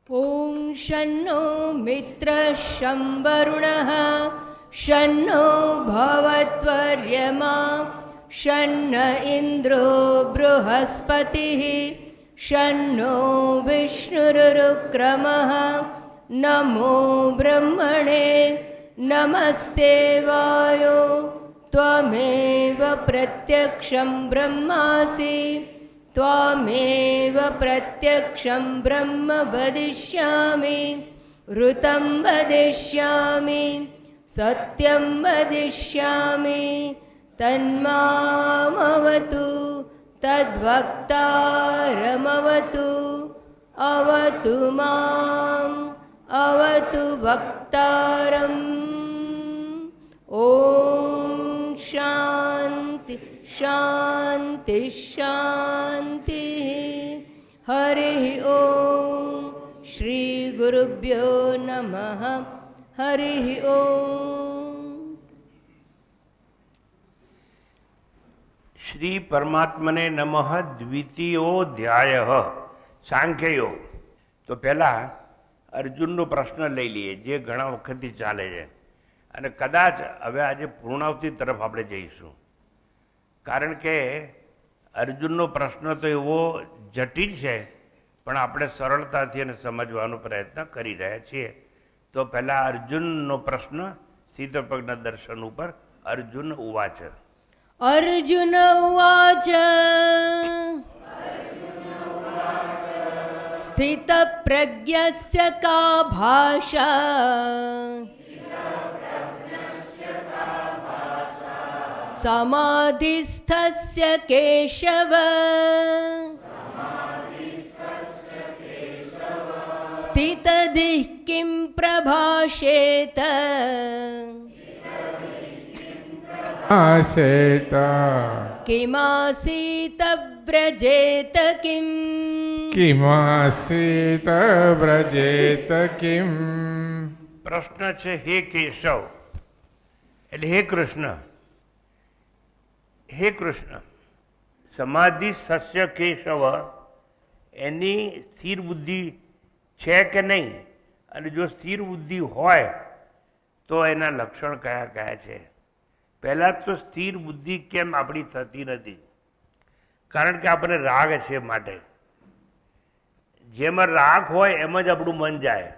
ॐ शन्नो मित्रः शं वरुणः शन्नो भवत्वर्यमा शन्न इन्द्रो बृहस्पतिः शन्नो विष्णुरुक्रमः नमो ब्रह्मणे नमस्ते वायो त्वमेव प्रत्यक्षं ब्रह्मासि त्वामेव प्रत्यक्षं ब्रह्म वदिष्यामि ऋतं वदिष्यामि सत्यं वदिष्यामि तन्मामवतु तद्वक्तारमवतु अवतु माम् अवतु वक्तारम् ॐ शान्ति शान्ति शान्तिः हरिः ॐ श्री गुरुभ्यो नमः हरिः ॐ श्री परमात्मने नमः द्वितीयोध्याय सांख्य योग। तो पहला अर्जुनનો પ્રશ્ન લઈ લઈએ જે ઘણા વખતથી ચાલે છે અને કદાચ હવે આજે પૂર્ણાવતિ તરફ આપણે જઈશું, કારણ કે અર્જુનનો પ્રશ્ન તો એવો જટિલ છે પણ આપણે સરળતાથી એને સમજવાનો પ્રયત્ન કરી રહ્યા છીએ. તો પહેલા અર્જુનનો પ્રશ્ન સ્થિતપ્રજ્ઞ દર્શન ઉપર. અર્જુન ઉવાચ. अर्जुन उवाच स्थितप्रज्ञस्य का भाषा समाधिस्थस्य केशव स्थितधिः किं प्रभाषेत आसेत किमासीत व्रजेत किम् किमासीत व्रजेत किम्. પ્રશ્ન છે હે કેશવ, એટલે હે કૃષ્ણ, હે કૃષ્ણ, સમાધિ સસ્ય કેશવ એની સ્થિર બુદ્ધિ છે કે નહીં, અને જો સ્થિર બુદ્ધિ હોય તો એના લક્ષણ કયા કયા છે? પહેલાં તો સ્થિર બુદ્ધિ કેમ આપણી થતી નથી? કારણ કે આપણને રાગ છે. માટે જેમાં રાગ હોય એમ જ આપણું મન જાય,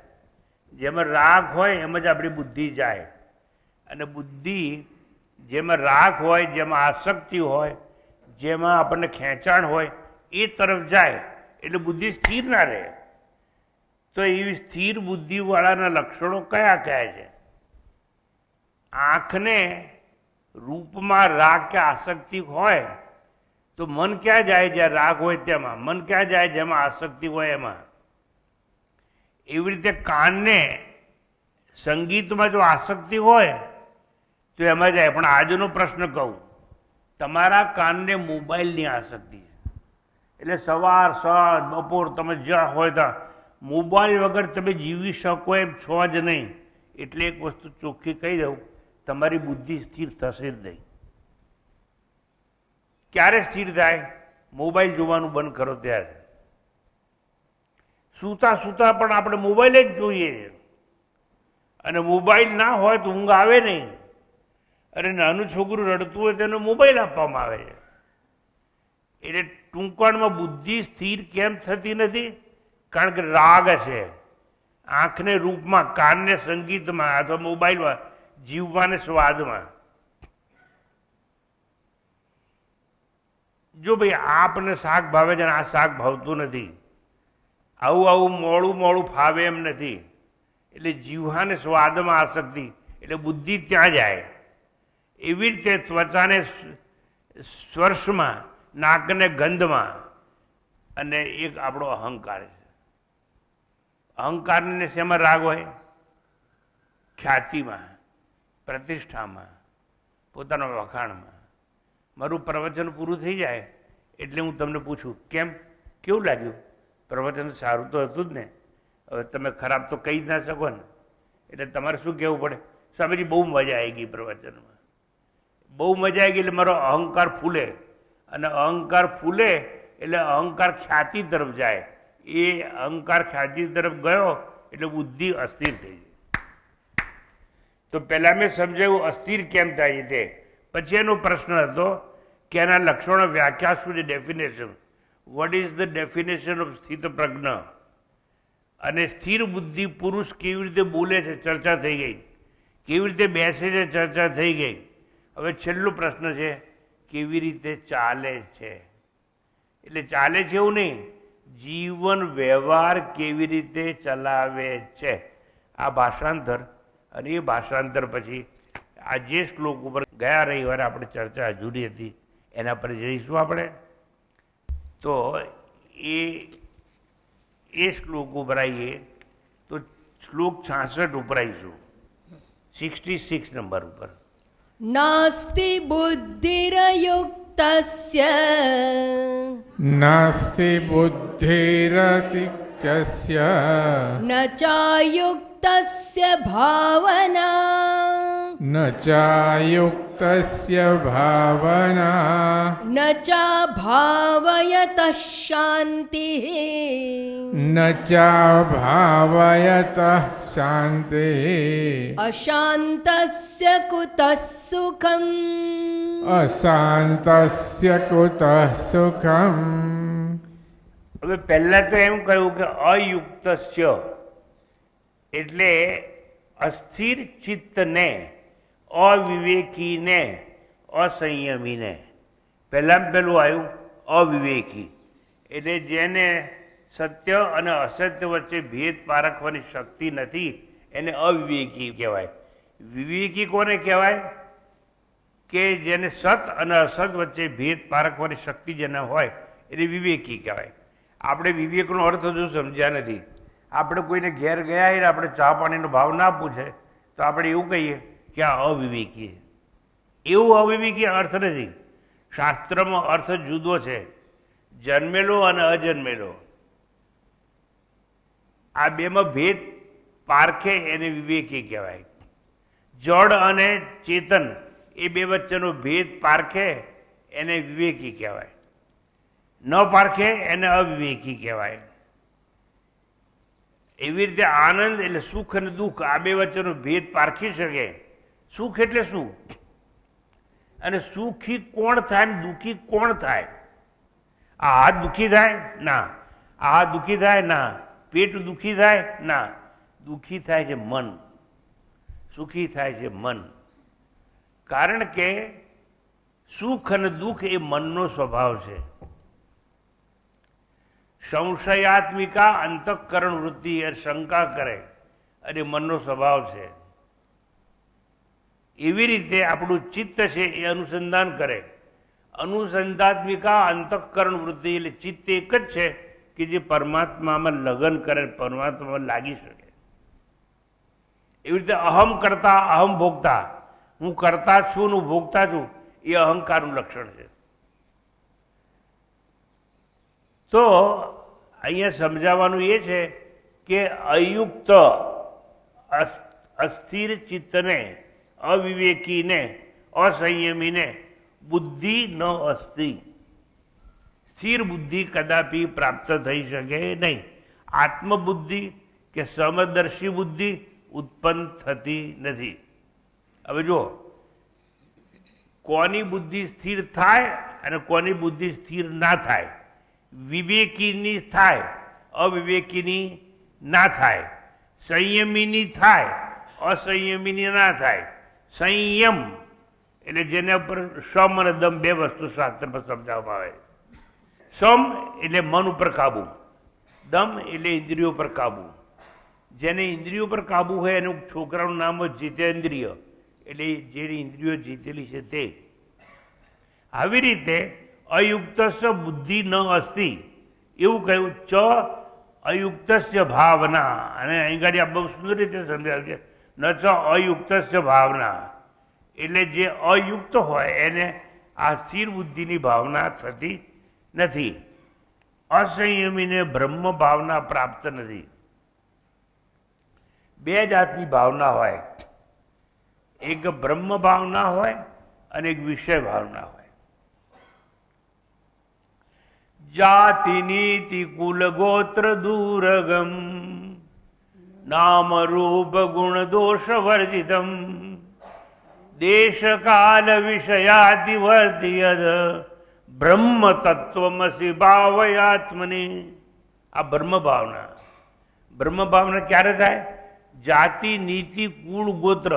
જેમાં રાગ હોય એમ જ આપણી બુદ્ધિ જાય. અને બુદ્ધિ જેમાં રાગ હોય, જેમાં આસક્તિ હોય, જેમાં આપણને ખેંચાણ હોય એ તરફ જાય એટલે બુદ્ધિ સ્થિર ના રહે. તો એવી સ્થિર બુદ્ધિવાળાના લક્ષણો કયા કયા છે? આંખને રૂપમાં રાગ કે આસક્તિ હોય તો મન ક્યાં જાય? જ્યાં રાગ હોય તેમાં. મન ક્યાં જાય? જેમાં આસક્તિ હોય એમાં. એવી રીતે કાનને સંગીતમાં જો આસક્તિ હોય તો એમાં જાય. પણ આજનો પ્રશ્ન કહું, તમારા કાનને મોબાઈલની આસક્તિ છે, એટલે સવાર સાંજ બપોર તમે જ્યાં હોય ત્યાં મોબાઈલ વગર તમે જીવી શકો એમ છો જ નહીં. એટલે એક વસ્તુ ચોખ્ખી કહી દઉં, તમારી બુદ્ધિ સ્થિર થશે જ નહીં. ક્યારે સ્થિર થાય? મોબાઈલ જોવાનું બંધ કરો ત્યારે. સૂતા સૂતા પણ આપણે મોબાઈલ જ જોઈએ, અને મોબાઈલ ના હોય તો ઊંઘ આવે નહીં. અરે નાનું છોકરું રડતું હોય તેને મોબાઈલ આપવામાં આવે છે. એટલે ટૂંકવાણમાં બુદ્ધિ સ્થિર કેમ થતી નથી? કારણ કે રાગ છે. આંખને રૂપમાં, કાનને સંગીતમાં, અથવા મોબાઈલમાં, જીવવાને સ્વાદમાં. જો ભાઈ આપને શાક ભાવે છે અને આ શાક ભાવતું નથી, આવું આવું મોડું મોડું ફાવે એમ નથી, એટલે જીવવાને સ્વાદમાં આસક્તિ, એટલે બુદ્ધિ ત્યાં જાય. એવી રીતે ત્વચાને સ્પર્શમાં, નાકને ગંધમાં, અને એક આપણો અહંકાર છે. અહંકારને શેમાં રાગ હોય? ખ્યાતિમાં, પ્રતિષ્ઠામાં, પોતાના વખાણમાં. મારું પ્રવચન પૂરું થઈ જાય એટલે હું તમને પૂછું, કેમ, કેવું લાગ્યું? પ્રવચન સારું તો હતું જ ને. હવે તમે ખરાબ તો કહી જ ના શકો ને. એટલે તમારે શું કહેવું પડે? સ્વામીજી બહુ મજા આવી ગઈ પ્રવચનમાં, બહુ મજા આવી ગઈ. એટલે મારો અહંકાર ફૂલે, અને અહંકાર ફૂલે એટલે અહંકાર ખ્યાતિ તરફ જાય. એ અહંકાર ખ્યાતિ તરફ ગયો એટલે બુદ્ધિ અસ્થિર થઈ ગઈ. તો પહેલા મેં સમજાવ્યું અસ્થિર કેમ થાય છે. પછી એનો પ્રશ્ન હતો કે એના લક્ષણો વ્યાખ્યા શું છે, definition. What is the definition of સ્થિત પ્રજ્ઞ? અને સ્થિર બુદ્ધિ પુરુષ કેવી રીતે બોલે છે, ચર્ચા થઈ ગઈ. કેવી રીતે બેસે છે, ચર્ચા થઈ ગઈ. હવે છેલ્લો પ્રશ્ન છે કેવી રીતે ચાલે છે. એટલે ચાલે છે એવું નહીં, જીવન વ્યવહાર કેવી રીતે ચલાવે છે. આ ભાષાંતર. અને એ ભાષાંતર પછી આ જે શ્લોક ઉપર ગયા રવિવારે આપણે ચર્ચા અધૂરી હતી એના પર જઈશું આપણે. તો એ શ્લોક ઉપર આવીએ તો શ્લોક 66 ઉપર આવીશું, 66 નંબર ઉપર. નાસ્તિ બુદ્ધિરયુક્તસ્ય નાસ્તિ બુદ્ધિરતિક્તસ્ય ન ચાયુક્તસ્ય ભાવના ન ચાયુક્તસ્ય ભાવના ન ચા ભાવયતઃ શાંતિઃ ન ચા ભાવયતઃ શાંતિઃ અશાંતસ્ય કુતઃ સુખમ અશાંતસ્ય કુતઃ સુખમ. હવે પહેલા તો એમ કહ્યું કે અયુક્તસ્ય એટલે અસ્થિર ચિત્તને, અવિવેકીને, અસંયમીને. પહેલામાં પહેલું આવ્યું અવિવેકી એટલે જેને સત્ય અને અસત્ય વચ્ચે ભેદ પારખવાની શક્તિ નથી એને અવિવેકી કહેવાય. વિવેકી કોને કહેવાય? કે જેને સત અને અસત વચ્ચે ભેદ પારખવાની શક્તિ જેને હોય એટલે વિવેકી કહેવાય. આપણે વિવેકનો અર્થ હજુ સમજ્યા નથી. આપણે કોઈને ઘેર ગયા હોય ને આપણે ચા પાણીનો ભાવ ના પૂછે તો આપણે એવું કહીએ કે આ અવિવેકી. એવું અવિવેકી અર્થ નથી. શાસ્ત્રમાં અર્થ જુદો છે. જન્મેલો અને અજન્મેલો આ બેમાં ભેદ પારખે એને વિવેકી કહેવાય. જડ અને ચેતન એ બે વચ્ચેનો ભેદ પારખે એને વિવેકી કહેવાય. ન પારખે એને અવિવેકી કહેવાય. એવી રીતે આનંદ એટલે સુખ અને દુઃખ આ બે વચ્ચેનો ભેદ પારખી શકે. સુખ એટલે શું અને સુખી કોણ થાય ને દુઃખી કોણ થાય? આ હાથ દુઃખી થાય ના, આ હાથ દુઃખી થાય ના, પેટ દુઃખી થાય ના. દુઃખી થાય છે મન, સુખી થાય છે મન. કારણ કે સુખ અને દુઃખ એ મનનો સ્વભાવ છે. સંશયાત્મિકા અંતઃકરણ વૃત્તિ એ શંકા કરે અને મનનો સ્વભાવ છે. એવી રીતે આપણું ચિત્ત છે એ અનુસંધાન કરે. અનુસંધાત્મિકા અંતઃકરણ વૃત્તિ એટલે ચિત્ત એક જ છે કે જે પરમાત્મામાં લગ્ન કરે, પરમાત્મામાં લાગી શકે. એવી રીતે અહમ કરતા અહમ ભોગતા, હું કરતા છું ને હું ભોગતા છું, એ અહંકારનું લક્ષણ છે. તો અહીંયા સમજાવવાનું એ છે કે અયુક્ત અસ્થિર ચિત્તને, અવિવેકીને, અસંયમીને બુદ્ધિ ન અસ્તિ. સ્થિર બુદ્ધિ કદાપી પ્રાપ્ત થઈ શકે નહીં. આત્મબુદ્ધિ કે સમદર્શી બુદ્ધિ ઉત્પન્ન થતી નથી. હવે જો કોની બુદ્ધિ સ્થિર થાય અને કોની બુદ્ધિ સ્થિર ના થાય. વિવેકીની થાય, અવિવેકીની ના થાય. સંયમીની થાય, અસંયમીની ના થાય. સંયમ એટલે જેના ઉપર સમ અને દમ બે વસ્તુ શાસ્ત્રમાં સમજાવવામાં આવે. સમ એટલે મન ઉપર કાબુ, દમ એટલે ઇન્દ્રિયો પર કાબુ. જેને ઇન્દ્રિયો પર કાબુ હોય એનું છોકરાનું નામ હોય જીતેન્દ્રિય, એટલે જેની ઇન્દ્રિયો જીતેલી છે તે. આવી રીતે અયુક્તસ્ય બુદ્ધિ ન અસ્તિ એવું કહ્યું. ચ અયુક્તસ્ય ભાવના, અને અહીં ગાડી આ બહુ સુંદર રીતે સમજાવ્યું છે. ન ચ અયુક્તસ્ય ભાવના એટલે જે અયુક્ત હોય એને આ સ્થિર બુદ્ધિની ભાવના થતી નથી. અસંયમીને બ્રહ્મ ભાવના પ્રાપ્ત નથી. બે જાતની ભાવના હોય, એક બ્રહ્મ ભાવના હોય અને એક વિષય ભાવના હોય. જાતિ નીતિ કુલ ગોત્ર દુર્ગમ નામ રૂપ ગુણ દોષ વર્જિતમ દેશ કાલ વિષયાતિ વર્તિયદ બ્રહ્મ તત્વમસી ભાવયાત્મની. આ બ્રહ્મ ભાવના ક્યારે થાય? જાતિ નીતિ કુળ ગોત્ર.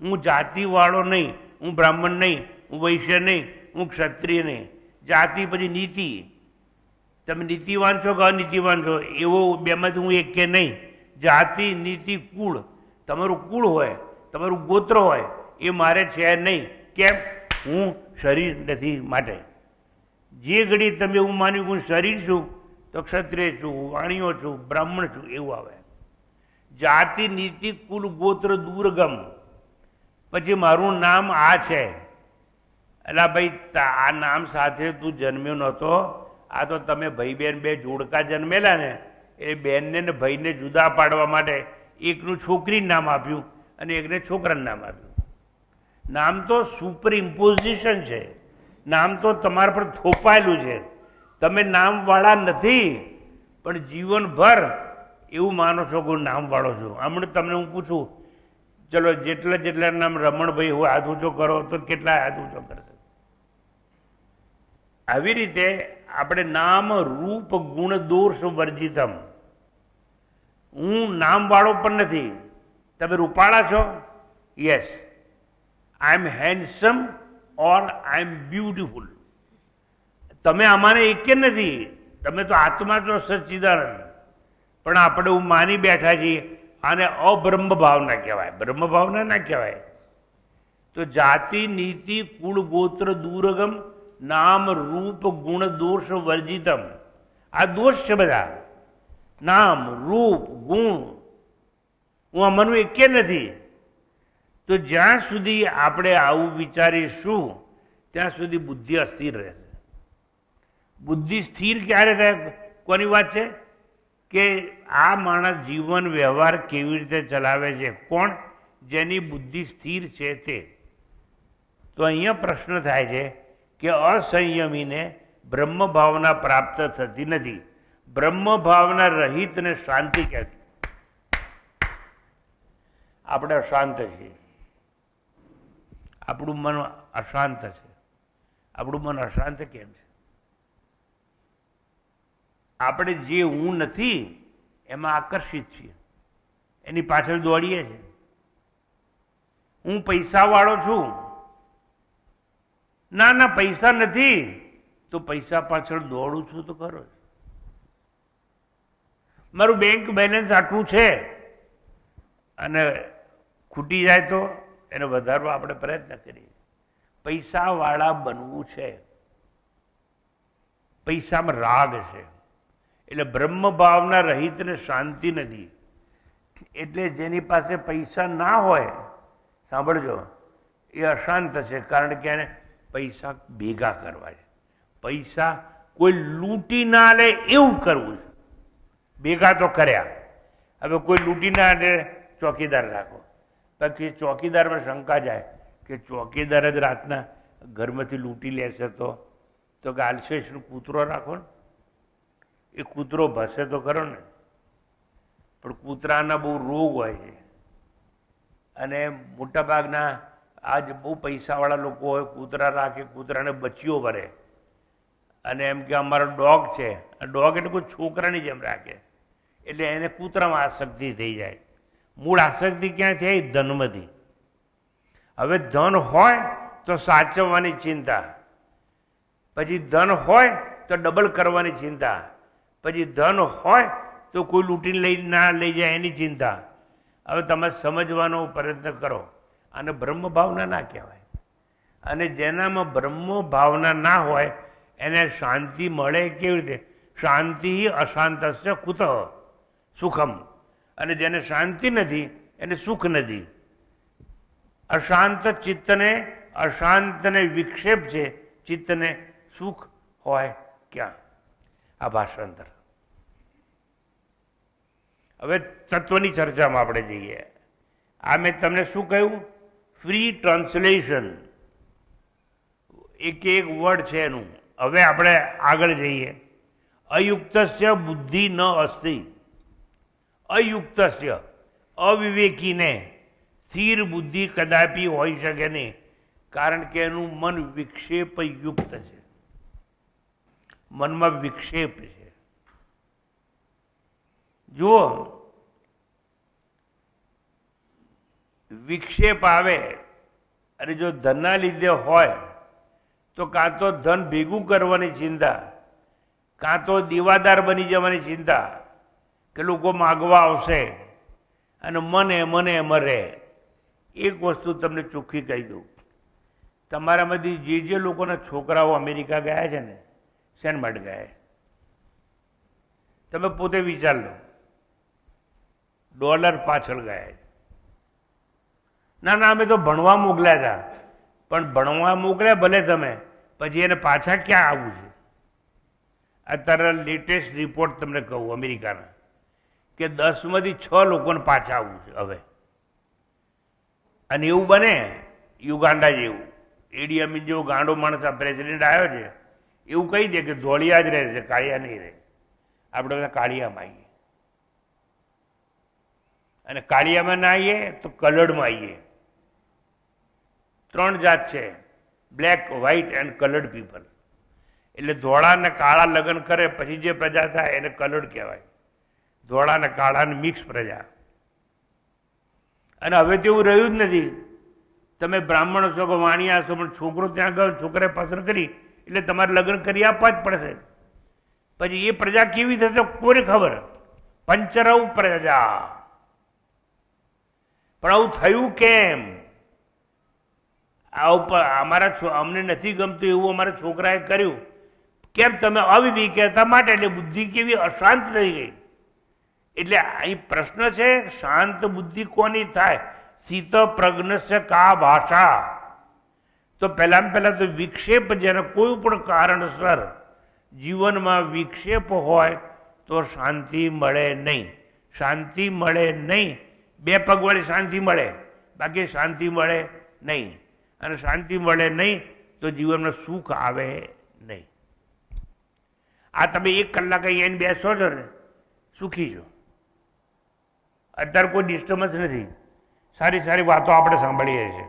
હું જાતિ વાળો નહીં, હું બ્રાહ્મણ નહીં, હું વૈશ્ય નહીં, હું ક્ષત્રિય નહીં. જાતિ પછી નીતિ. તમે નીતિવાન છો કે અનીતિવાન છો એવો બેમાંથી હું એક કે નહીં. જાતિ નીતિ કુળ. તમારું કુળ હોય, તમારું ગોત્ર હોય એ મારે છે નહીં. કેમ? હું શરીર નથી માટે. જે ઘડી તમે એવું માન્યું હું શરીર છું તો ક્ષત્રિય છું, વાણિયો છું, બ્રાહ્મણ છું એવું આવે. જાતિ નીતિ કુલ ગોત્ર દુર્ગમ. પછી મારું નામ આ છે. એટલે ભાઈ આ નામ સાથે તું જન્મ્યો નહોતો. આ તો તમે ભાઈ બહેન બે જોડકા જન્મેલા ને એ બહેનને ને ભાઈને જુદા પાડવા માટે એકનું છોકરીનું નામ આપ્યું અને એકને છોકરાનું નામ આપ્યું. નામ તો સુપર ઇમ્પોઝિશન છે. નામ તો તમારા પર થોપાયેલું છે. તમે નામવાળા નથી પણ જીવનભર એવું માનો છો કે હું નામવાળો છું. હમણાં તમને હું પૂછું, ચલો જેટલા નામ રમણભાઈ હોય હાથ ઊંચો કરો તો કેટલા હાથ ઊંચો કરશે? આવી રીતે આપણે નામ રૂપ ગુણ દોષ વર્જિતમ. હું નામવાળો પણ નથી. તમે રૂપાળા છો? યસ. આઈ એમ હેન્ડસમ ઓર આઈ એમ બ્યુટીફુલ. તમે આમાંને એકે નથી. તમે તો આત્મા છો સચ્ચિદાનંદ. પણ આપણે હું માની બેઠા છીએ આને અબ્રહ્મ ભાવના કહેવાય, બ્રહ્મ ભાવના ના કહેવાય. તો જાતિ નીતિ કુળ ગોત્ર દુર્ગમ નામ રૂપ ગુણ દોષ વર્જિતમ. આ દોષ છે બધા. નામ રૂપ ગુણ હું આમાંનું એકે નથી. તો જ્યાં સુધી આપણે આવું વિચારીશું ત્યાં સુધી બુદ્ધિ અસ્થિર રહેશે. બુદ્ધિ સ્થિર ક્યારે થાય? કોની વાત છે? કે આ માણસ જીવન વ્યવહાર કેવી રીતે ચલાવે છે? કોણ? જેની બુદ્ધિ સ્થિર છે તે. તો અહીંયા પ્રશ્ન થાય છે કે અસંયમીને બ્રહ્મ ભાવના પ્રાપ્ત થતી નથી. બ્રહ્મ ભાવના રહિતને શાંતિ કહેતી. આપણે અશાંત છીએ. આપણું મન અશાંત છે. આપણું મન અશાંત કેમ છે? આપણે જે હું નથી એમાં આકર્ષિત છીએ, એની પાછળ દોડીએ છીએ. હું પૈસાવાળો છું. ના પૈસા નથી તો પૈસા પાછળ દોડું છું તો ખરો. મારું બેંક બેલેન્સ આટલું છે અને ખૂટી જાય તો એને વધારવા આપણે પ્રયત્ન કરીએ. પૈસાવાળા બનવું છે. પૈસામાં રાગ છે. એટલે બ્રહ્મ ભાવના રહિતને શાંતિ નથી. એટલે જેની પાસે પૈસા ના હોય, સાંભળજો, એ અશાંત છે. કારણ કે એને પૈસા ભેગા કરવા છે. પૈસા કોઈ લૂંટી ના લે એવું કરવું છે. ભેગા તો કર્યા, હવે કોઈ લૂંટી ના લે ચોકીદાર રાખો. પછી ચોકીદારમાં શંકા જાય કે ચોકીદાર જ રાતના ઘરમાંથી લૂંટી લેશે તો કે આલશેષનો કૂતરો રાખો ને. એ કૂતરો ભસે તો ખરો ને. પણ કૂતરાના બહુ રોગ હોય છે અને મોટાભાગના આજ બહુ પૈસાવાળા લોકો હોય કૂતરા રાખે, કૂતરાને બચ્ચીઓ ભરે અને એમ કે અમારો ડોગ છે. ડોગ એટલે કોઈ છોકરાની જેમ રાખે. એટલે એને કૂતરામાં આસક્તિ થઈ જાય. મૂળ આસક્તિ ક્યાં થાય? ધનમાંથી. હવે ધન હોય તો સાચવવાની ચિંતા, પછી ધન હોય તો ડબલ કરવાની ચિંતા, પછી ધન હોય તો કોઈ લૂંટીને ના લઈ જાય એની ચિંતા. હવે તમે સમજવાનો પ્રયત્ન કરો. આને બ્રહ્મ ભાવના ના કહેવાય. અને જેનામાં બ્રહ્મ ભાવના ના હોય એને શાંતિ મળે કેવી રીતે? શાંતિ અશાંતસ્ય કુતઃ સુખમ. અને જેને શાંતિ નથી એને સુખ નથી. અશાંત ચિત્તને, અશાંતને વિક્ષેપ છે. ચિત્તને સુખ હોય ક્યાં? આ ભાષાંતર. હવે તત્વની ચર્ચામાં આપણે જઈએ. આ મેં તમને શું કહ્યું? Free translation. એક વર્ડ છે એનું. હવે આપણે આગળ જઈએ. અયુક્તસ્ય બુદ્ધિ ન અસ્તિ. અયુક્તસ્ય અવિવેકીને સ્થિર બુદ્ધિ કદાપી હોઈ શકે નહીં, કારણ કે એનું મન વિક્ષેપયુક્ત છે, મનમાં વિક્ષેપ છે. જુઓ, વિક્ષેપ આવે અને જો ધનના લીધે હોય તો કાં તો ધન ભેગું કરવાની ચિંતા, કાં તો દીવાદાર બની જવાની ચિંતા કે લોકો માગવા આવશે અને મને મરે. એક વસ્તુ તમને ચોખ્ખી કહી દઉં, તમારામાંથી જે લોકોના છોકરાઓ અમેરિકા ગયા છે ને, શેના માટે ગયા? તમે પોતે વિચાર લો. ડોલર પાછળ ગયા. ના અમે તો ભણવા મોકલ્યા હતા, પણ ભણવા મોકલ્યા ભલે તમે, પછી એને પાછા ક્યાં આવવું છે? અત્યારે લેટેસ્ટ રિપોર્ટ તમને કહું અમેરિકાના, કે 10માંથી 6 લોકોને પાછા આવવું છે હવે. અને એવું બને યુગાન્ડા જેવું, એડી અમીન જેવો ગાંડો માણસ આ પ્રેસિડેન્ટ આવ્યો છે, એવું કહી દે કે ધોળિયા જ રહેશે, કાળિયા નહીં રહે. આપણે બધા કાળિયામાં આવીએ, અને કાળિયામાં ના આવીએ તો કલર્ડમાં આવીએ. 3 જાત છે, black, white and coloured people. એટલે ધોળા અને કાળા લગ્ન કરે પછી જે પ્રજા થાય એને કલર્ડ કહેવાય. ધોળા અને કાળાની મિક્સ પ્રજા. અને હવે તેવું રહ્યું જ નથી. તમે બ્રાહ્મણ છો કે વાણિયા છો, પણ છોકરો ત્યાં ગયો, છોકરાએ પસંદ કરી એટલે તમારે લગ્ન કરી આપવા જ પડશે. પછી એ પ્રજા કેવી થશે કોને ખબર? પંચરવ પ્રજા. પણ આવું થયું કેમ? અમને નથી ગમતું એવું અમારા છોકરાએ કર્યું કેમ? તમે અવિવેક હતા માટે. એટલે બુદ્ધિ કેવી અશાંત થઈ ગઈ. એટલે અહીં પ્રશ્ન છે, શાંત બુદ્ધિ કોની થાય? સ્થિત પ્રજ્ઞસ્ય કા ભાષા. તો પહેલા તો વિક્ષેપ, જેને કોઈ પણ કારણસર જીવનમાં વિક્ષેપ હોય તો શાંતિ મળે નહીં. શાંતિ મળે નહીં. 2 પગવાળી શાંતિ મળે, બાકી શાંતિ મળે નહીં. અને શાંતિ મળે નહીં તો જીવનમાં સુખ આવે નહીં. આ તમે 1 કલાક અહીંયા બેસો છો ને, સુખી છો. અત્યારે કોઈ ડિસ્ટર્બન્સ નથી, સારી વાતો આપણે સાંભળીએ છીએ.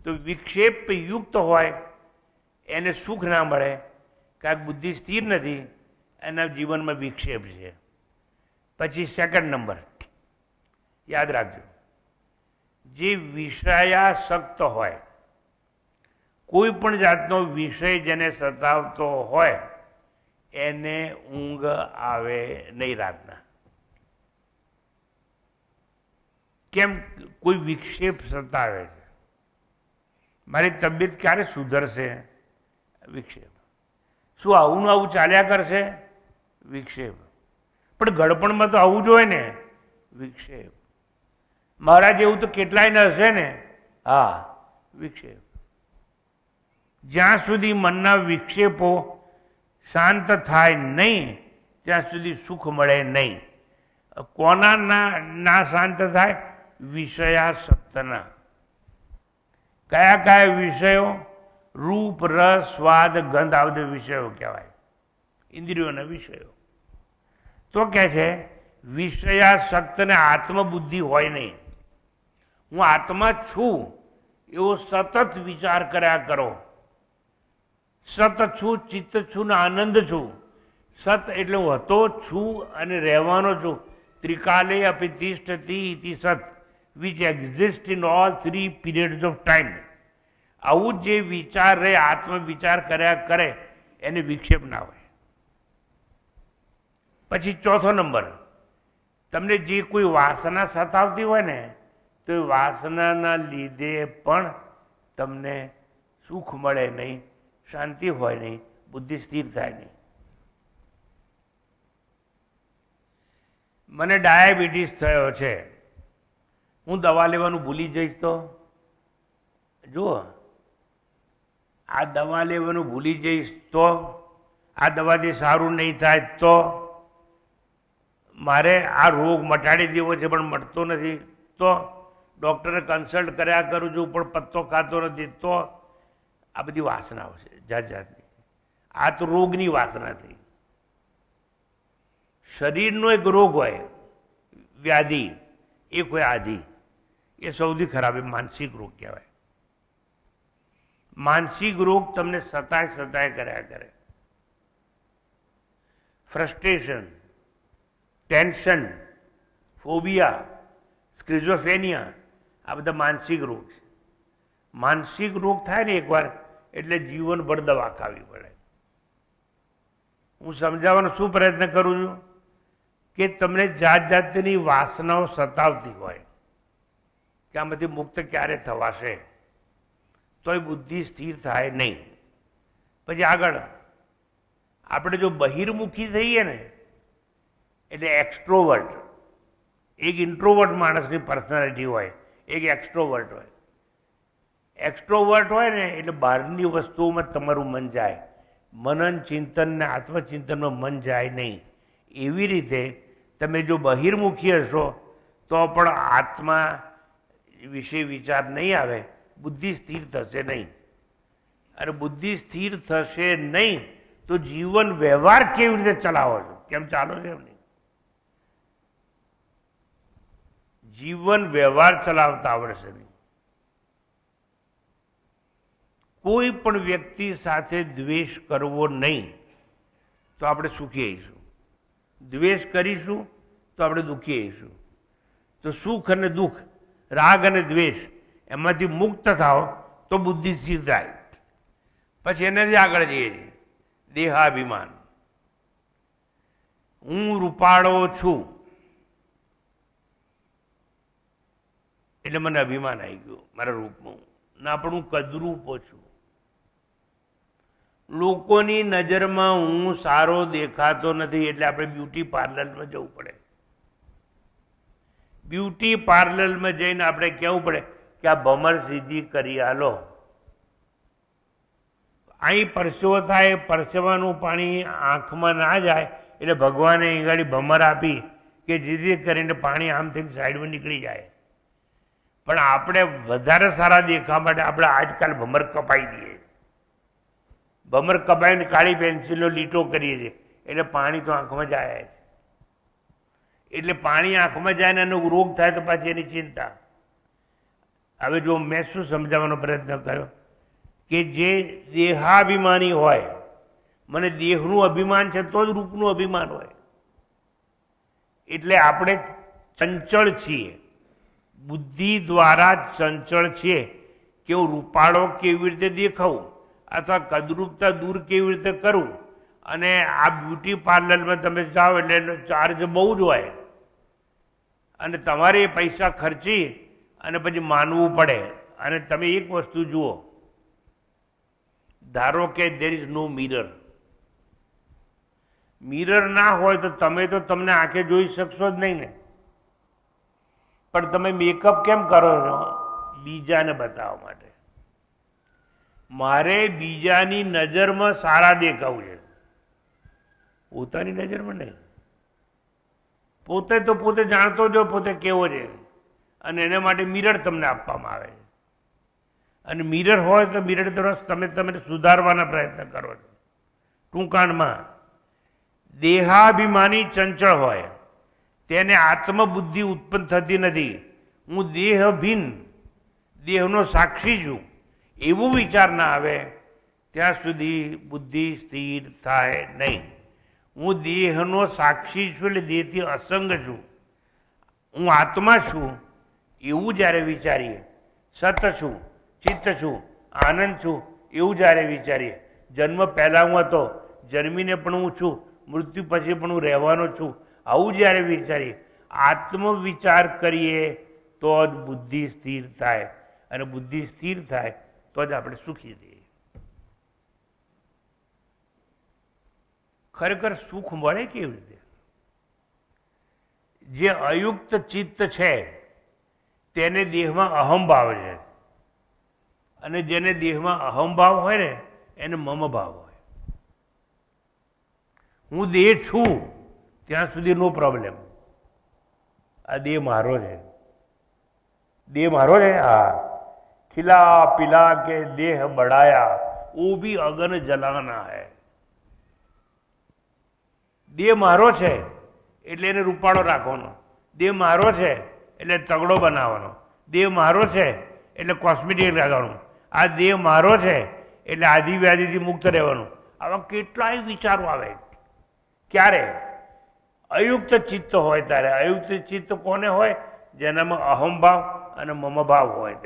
તો વિક્ષેપ યુક્ત હોય એને સુખ ના મળે, કારણ કે બુદ્ધિ સ્થિર નથી, એના જીવનમાં વિક્ષેપ છે. પછી સેકન્ડ નંબર યાદ રાખજો, જે વિષયાસક્ત હોય, કોઈ પણ જાતનો વિષય જેને સતાવતો હોય એને ઊંઘ આવે નહીં રાતના. કેમ? કોઈ વિક્ષેપ સતાવે છે. મારી તબિયત ક્યારે સુધરશે? વિક્ષેપ. શું આવું ચાલ્યા કરશે? વિક્ષેપ. પણ ગળપણમાં તો આવું જોઈએ ને, વિક્ષેપ. મારા જેવું તો કેટલાય હશે ને, હા, વિક્ષેપ. જ્યાં સુધી મનના વિક્ષેપો શાંત થાય નહીં ત્યાં સુધી સુખ મળે નહીં. કોના ના શાંત થાય? વિષયાસક્તના. કયા વિષયો? રૂપ, રસ, સ્વાદ, ગંધ, આ બધા વિષયો કહેવાય, ઇન્દ્રિયોના વિષયો. તો કે છે વિષયાસક્તને આત્મબુદ્ધિ હોય નહીં. હું આત્મા છું એવો સતત વિચાર કર્યા કરો. સત છું, ચિત્ત છું ને આનંદ છું. સત એટલે હું હતો, છું અને રહેવાનો છું. ત્રિકાલે અપી તિષ્ઠતિ ઇતિ સત, which exist in all 3 periods of time. આવું જે વિચાર રહે, આત્મવિચાર કર્યા કરે, એને વિક્ષેપ ના હોય. પછી ચોથો નંબર, તમને જે કોઈ વાસના સતાવતી હોય ને, તો એ વાસનાના લીધે પણ તમને સુખ મળે નહીં, શાંતિ હોય નહીં, બુદ્ધિ સ્થિર થાય નહીં. મને ડાયાબિટીસ થયો છે, હું દવા લેવાનું ભૂલી જઈશ તો? જુઓ, આ દવા લેવાનું ભૂલી જઈશ તો, આ દવાથી સારું નહીં થાય તો, મારે આ રોગ મટાડી દેવો છે પણ મટતો નથી તો, ડૉક્ટરને કન્સલ્ટ કર્યા કરું છું પણ પત્તો ખાતો નથી તો, આ બધી વાસનાઓ છે જાત જાતની. આ તો રોગની વાસના થઈ. શરીરનો એક રોગ હોય, વ્યાધિ, એક હોય આધિ. એ સૌથી ખરાબ, એ માનસિક રોગ કહેવાય. માનસિક રોગ તમને સતાય કર્યા કરે. ફ્રસ્ટ્રેશન, ટેન્શન, ફોબિયા, સ્કિઝોફ્રેનિયા, આ બધા માનસિક રોગ છે. માનસિક રોગ થાય ને એકવાર એટલે જીવનભર દવા ખાવી પડે. હું સમજાવવાનો શું પ્રયત્ન કરું છું કે તમને જાત જાતની વાસનાઓ સતાવતી હોય કે આમાંથી મુક્ત ક્યારે થવાશે, તો એ બુદ્ધિ સ્થિર થાય નહીં. પછી આગળ આપણે જો બહિર્મુખી થઈએ ને એટલે એક્સ્ટ્રોવર્ટ, એક ઇન્ટ્રોવર્ટ માણસની પર્સનાલિટી હોય, એક એક્સ્ટ્રોવર્ટ હોય. એક્સ્ટ્રોવર્ટ હોય ને એટલે બહારની વસ્તુઓમાં તમારું મન જાય, મનન ચિંતન ને આત્મચિંતનમાં મન જાય નહીં. એવી રીતે તમે જો બહિર્મુખી હશો તો પણ આત્મા વિશે વિચાર નહીં આવે, બુદ્ધિ સ્થિર થશે નહીં. અને બુદ્ધિ સ્થિર થશે નહીં તો જીવન વ્યવહાર કેવી રીતે ચલાવો છો, કેમ ચાલો છો એમ નહીં. જીવન વ્યવહાર ચલાવતા આવડશે નહીં. કોઈ પણ વ્યક્તિ સાથે દ્વેષ કરવો નહીં તો આપણે સુખી રહીશું, દ્વેષ કરીશું તો આપણે દુઃખી રહીશું. તો સુખ અને દુઃખ, રાગ અને દ્વેષ એમાંથી મુક્ત થાઓ તો બુદ્ધિ સ્થિર થાય. પછી એનાથી આગળ જઈએ છીએ દેહાભિમાન. હું રૂપાળો છું એટલે મને અભિમાન આવી ગયું મારા રૂપનું, ના પણ હું કદરૂપો છું. લોકોની નજરમાં હું સારો દેખાતો નથી એટલે આપણે બ્યુટી પાર્લરમાં જવું પડે. બ્યુટી પાર્લરમાં જઈને આપણે કહેવું પડે કે આ ભમર સીધી કરી આલો. અહીં પરસેવો થાય, પરસેવાનું પાણી આંખમાં ના જાય એટલે ભગવાને અહીં ગાડી ભમર આપી કે જેથી કરીને પાણી આમ થઈને સાઈડમાં નીકળી જાય. પણ આપણે વધારે સારા દેખાવા માટે આપણે આજકાલ ભમર કપાઈ દઈએ, ભમર કપાઈને કાળી પેન્સિલનો લીટો કરીએ છીએ એટલે પાણી તો આંખમાં જાય છે. એટલે પાણી આંખમાં જાય ને એનો રોગ થાય તો પાછી એની ચિંતા. હવે જો મેં શું સમજાવવાનો પ્રયત્ન કર્યો કે જે દેહાભિમાની હોય, મને દેહનું અભિમાન છે તો જ રૂપનું અભિમાન હોય. એટલે આપણે ચંચળ છીએ, બુદ્ધિ દ્વારા ચંચળ છીએ કે હું રૂપાળો કેવી રીતે દેખાવું અથવા કદરૂપતા દૂર કેવી રીતે કરું. અને આ બ્યુટી પાર્લરમાં તમે જાઓ એટલે એનો ચાર્જ બહુ જ હોય અને તમારે એ પૈસા ખર્ચી અને પછી માનવું પડે. અને તમે એક વસ્તુ જુઓ, ધારો કે there is no mirror. Mirror ના હોય તો તમે તો તમને આંખે જોઈ શકશો જ નહીં ને. પણ તમે મેકઅપ કેમ કરો છો? બીજાને બતાવવા માટે. મારે બીજાની નજરમાં સારા દેખાવું છે, પોતાની નજરમાં નહીં. પોતે તો પોતે જાણતો જો પોતે કેવો છે અને એના માટે મિરર તમને આપવામાં આવે છે. અને મિરર હોય તો મિરર તરફ તમે સુધારવાના પ્રયત્ન કરો છો. ટૂંકાણમાં દેહાભિમાની ચંચળ હોય તેને આત્મબુદ્ધિ ઉત્પન્ન થતી નથી. હું દેહ ભિન્ન, દેહનો સાક્ષી છું એવું વિચાર ના આવે ત્યાં સુધી બુદ્ધિ સ્થિર થાય નહીં. હું દેહનો સાક્ષી છું એટલે દેહથી અસંગ છું, હું આત્મા છું એવું જ્યારે વિચારીએ, સત છું, ચિત્ત છું, આનંદ છું એવું જ્યારે વિચારીએ, જન્મ પહેલાં હું હતો, જન્મીને પણ હું છું, મૃત્યુ પછી પણ હું રહેવાનો છું, આવું જ્યારે વિચારીએ, આત્મવિચાર કરીએ તો જ બુદ્ધિ સ્થિર થાય. અને બુદ્ધિ સ્થિર થાય તો જ આપણે સુખી થઈએ. ખરેખર સુખ મળે કેવી રીતે? જે અયુક્ત ચિત્ત છે તેને દેહમાં અહમભાવ છે અને જેને દેહમાં અહમભાવ હોય ને એને મમભાવ હોય. હું દેહ છું ત્યાં સુધી નો પ્રોબ્લેમ. આ દેહ મારો છે, देह मारो है। हाँ, खिला पिला के देह बढ़ाया वो भी अगन जलाना है। देह मारो है એટલે એને રૂપાળો રાખવાનો. દેહ મારો છે એટલે તગડો બનાવવાનો. દેહ મારો છે એટલે કોસ્મેટિક લગાવવાનું. આ દેહ મારો છે એટલે આદિ વ્યાધિથી મુક્ત રહેવાનું. આવા કેટલાય વિચારો આવે. ક્યારે? અયુક્ત ચિત્ત હોય ત્યારે. અયુક્ત ચિત્ત કોને હોય? જેનામાં અહમભાવ અને મમભાવ હોય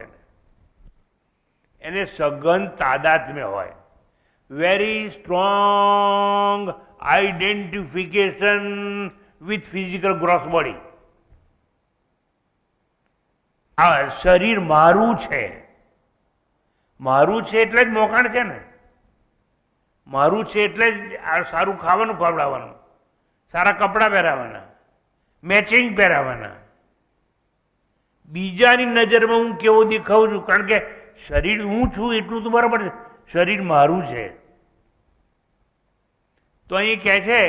એને સઘન તાદાત્મ્ય હોય. Very strong identification with physical gross body. આ શરીર મારું છે. મારું છે એટલે જ મોકાણ છે ને. મારું છે એટલે જ આ સારું ખાવાનું ખવડાવવાનું, સારા કપડાં પહેરાવાના, મેચિંગ પહેરાવાના. બીજાની નજરમાં હું કેવો દેખાઉં છું, કારણ કે શરીર હું છું એટલું તો બરાબર છે, શરીર મારું છે. તો અહીં કહે છે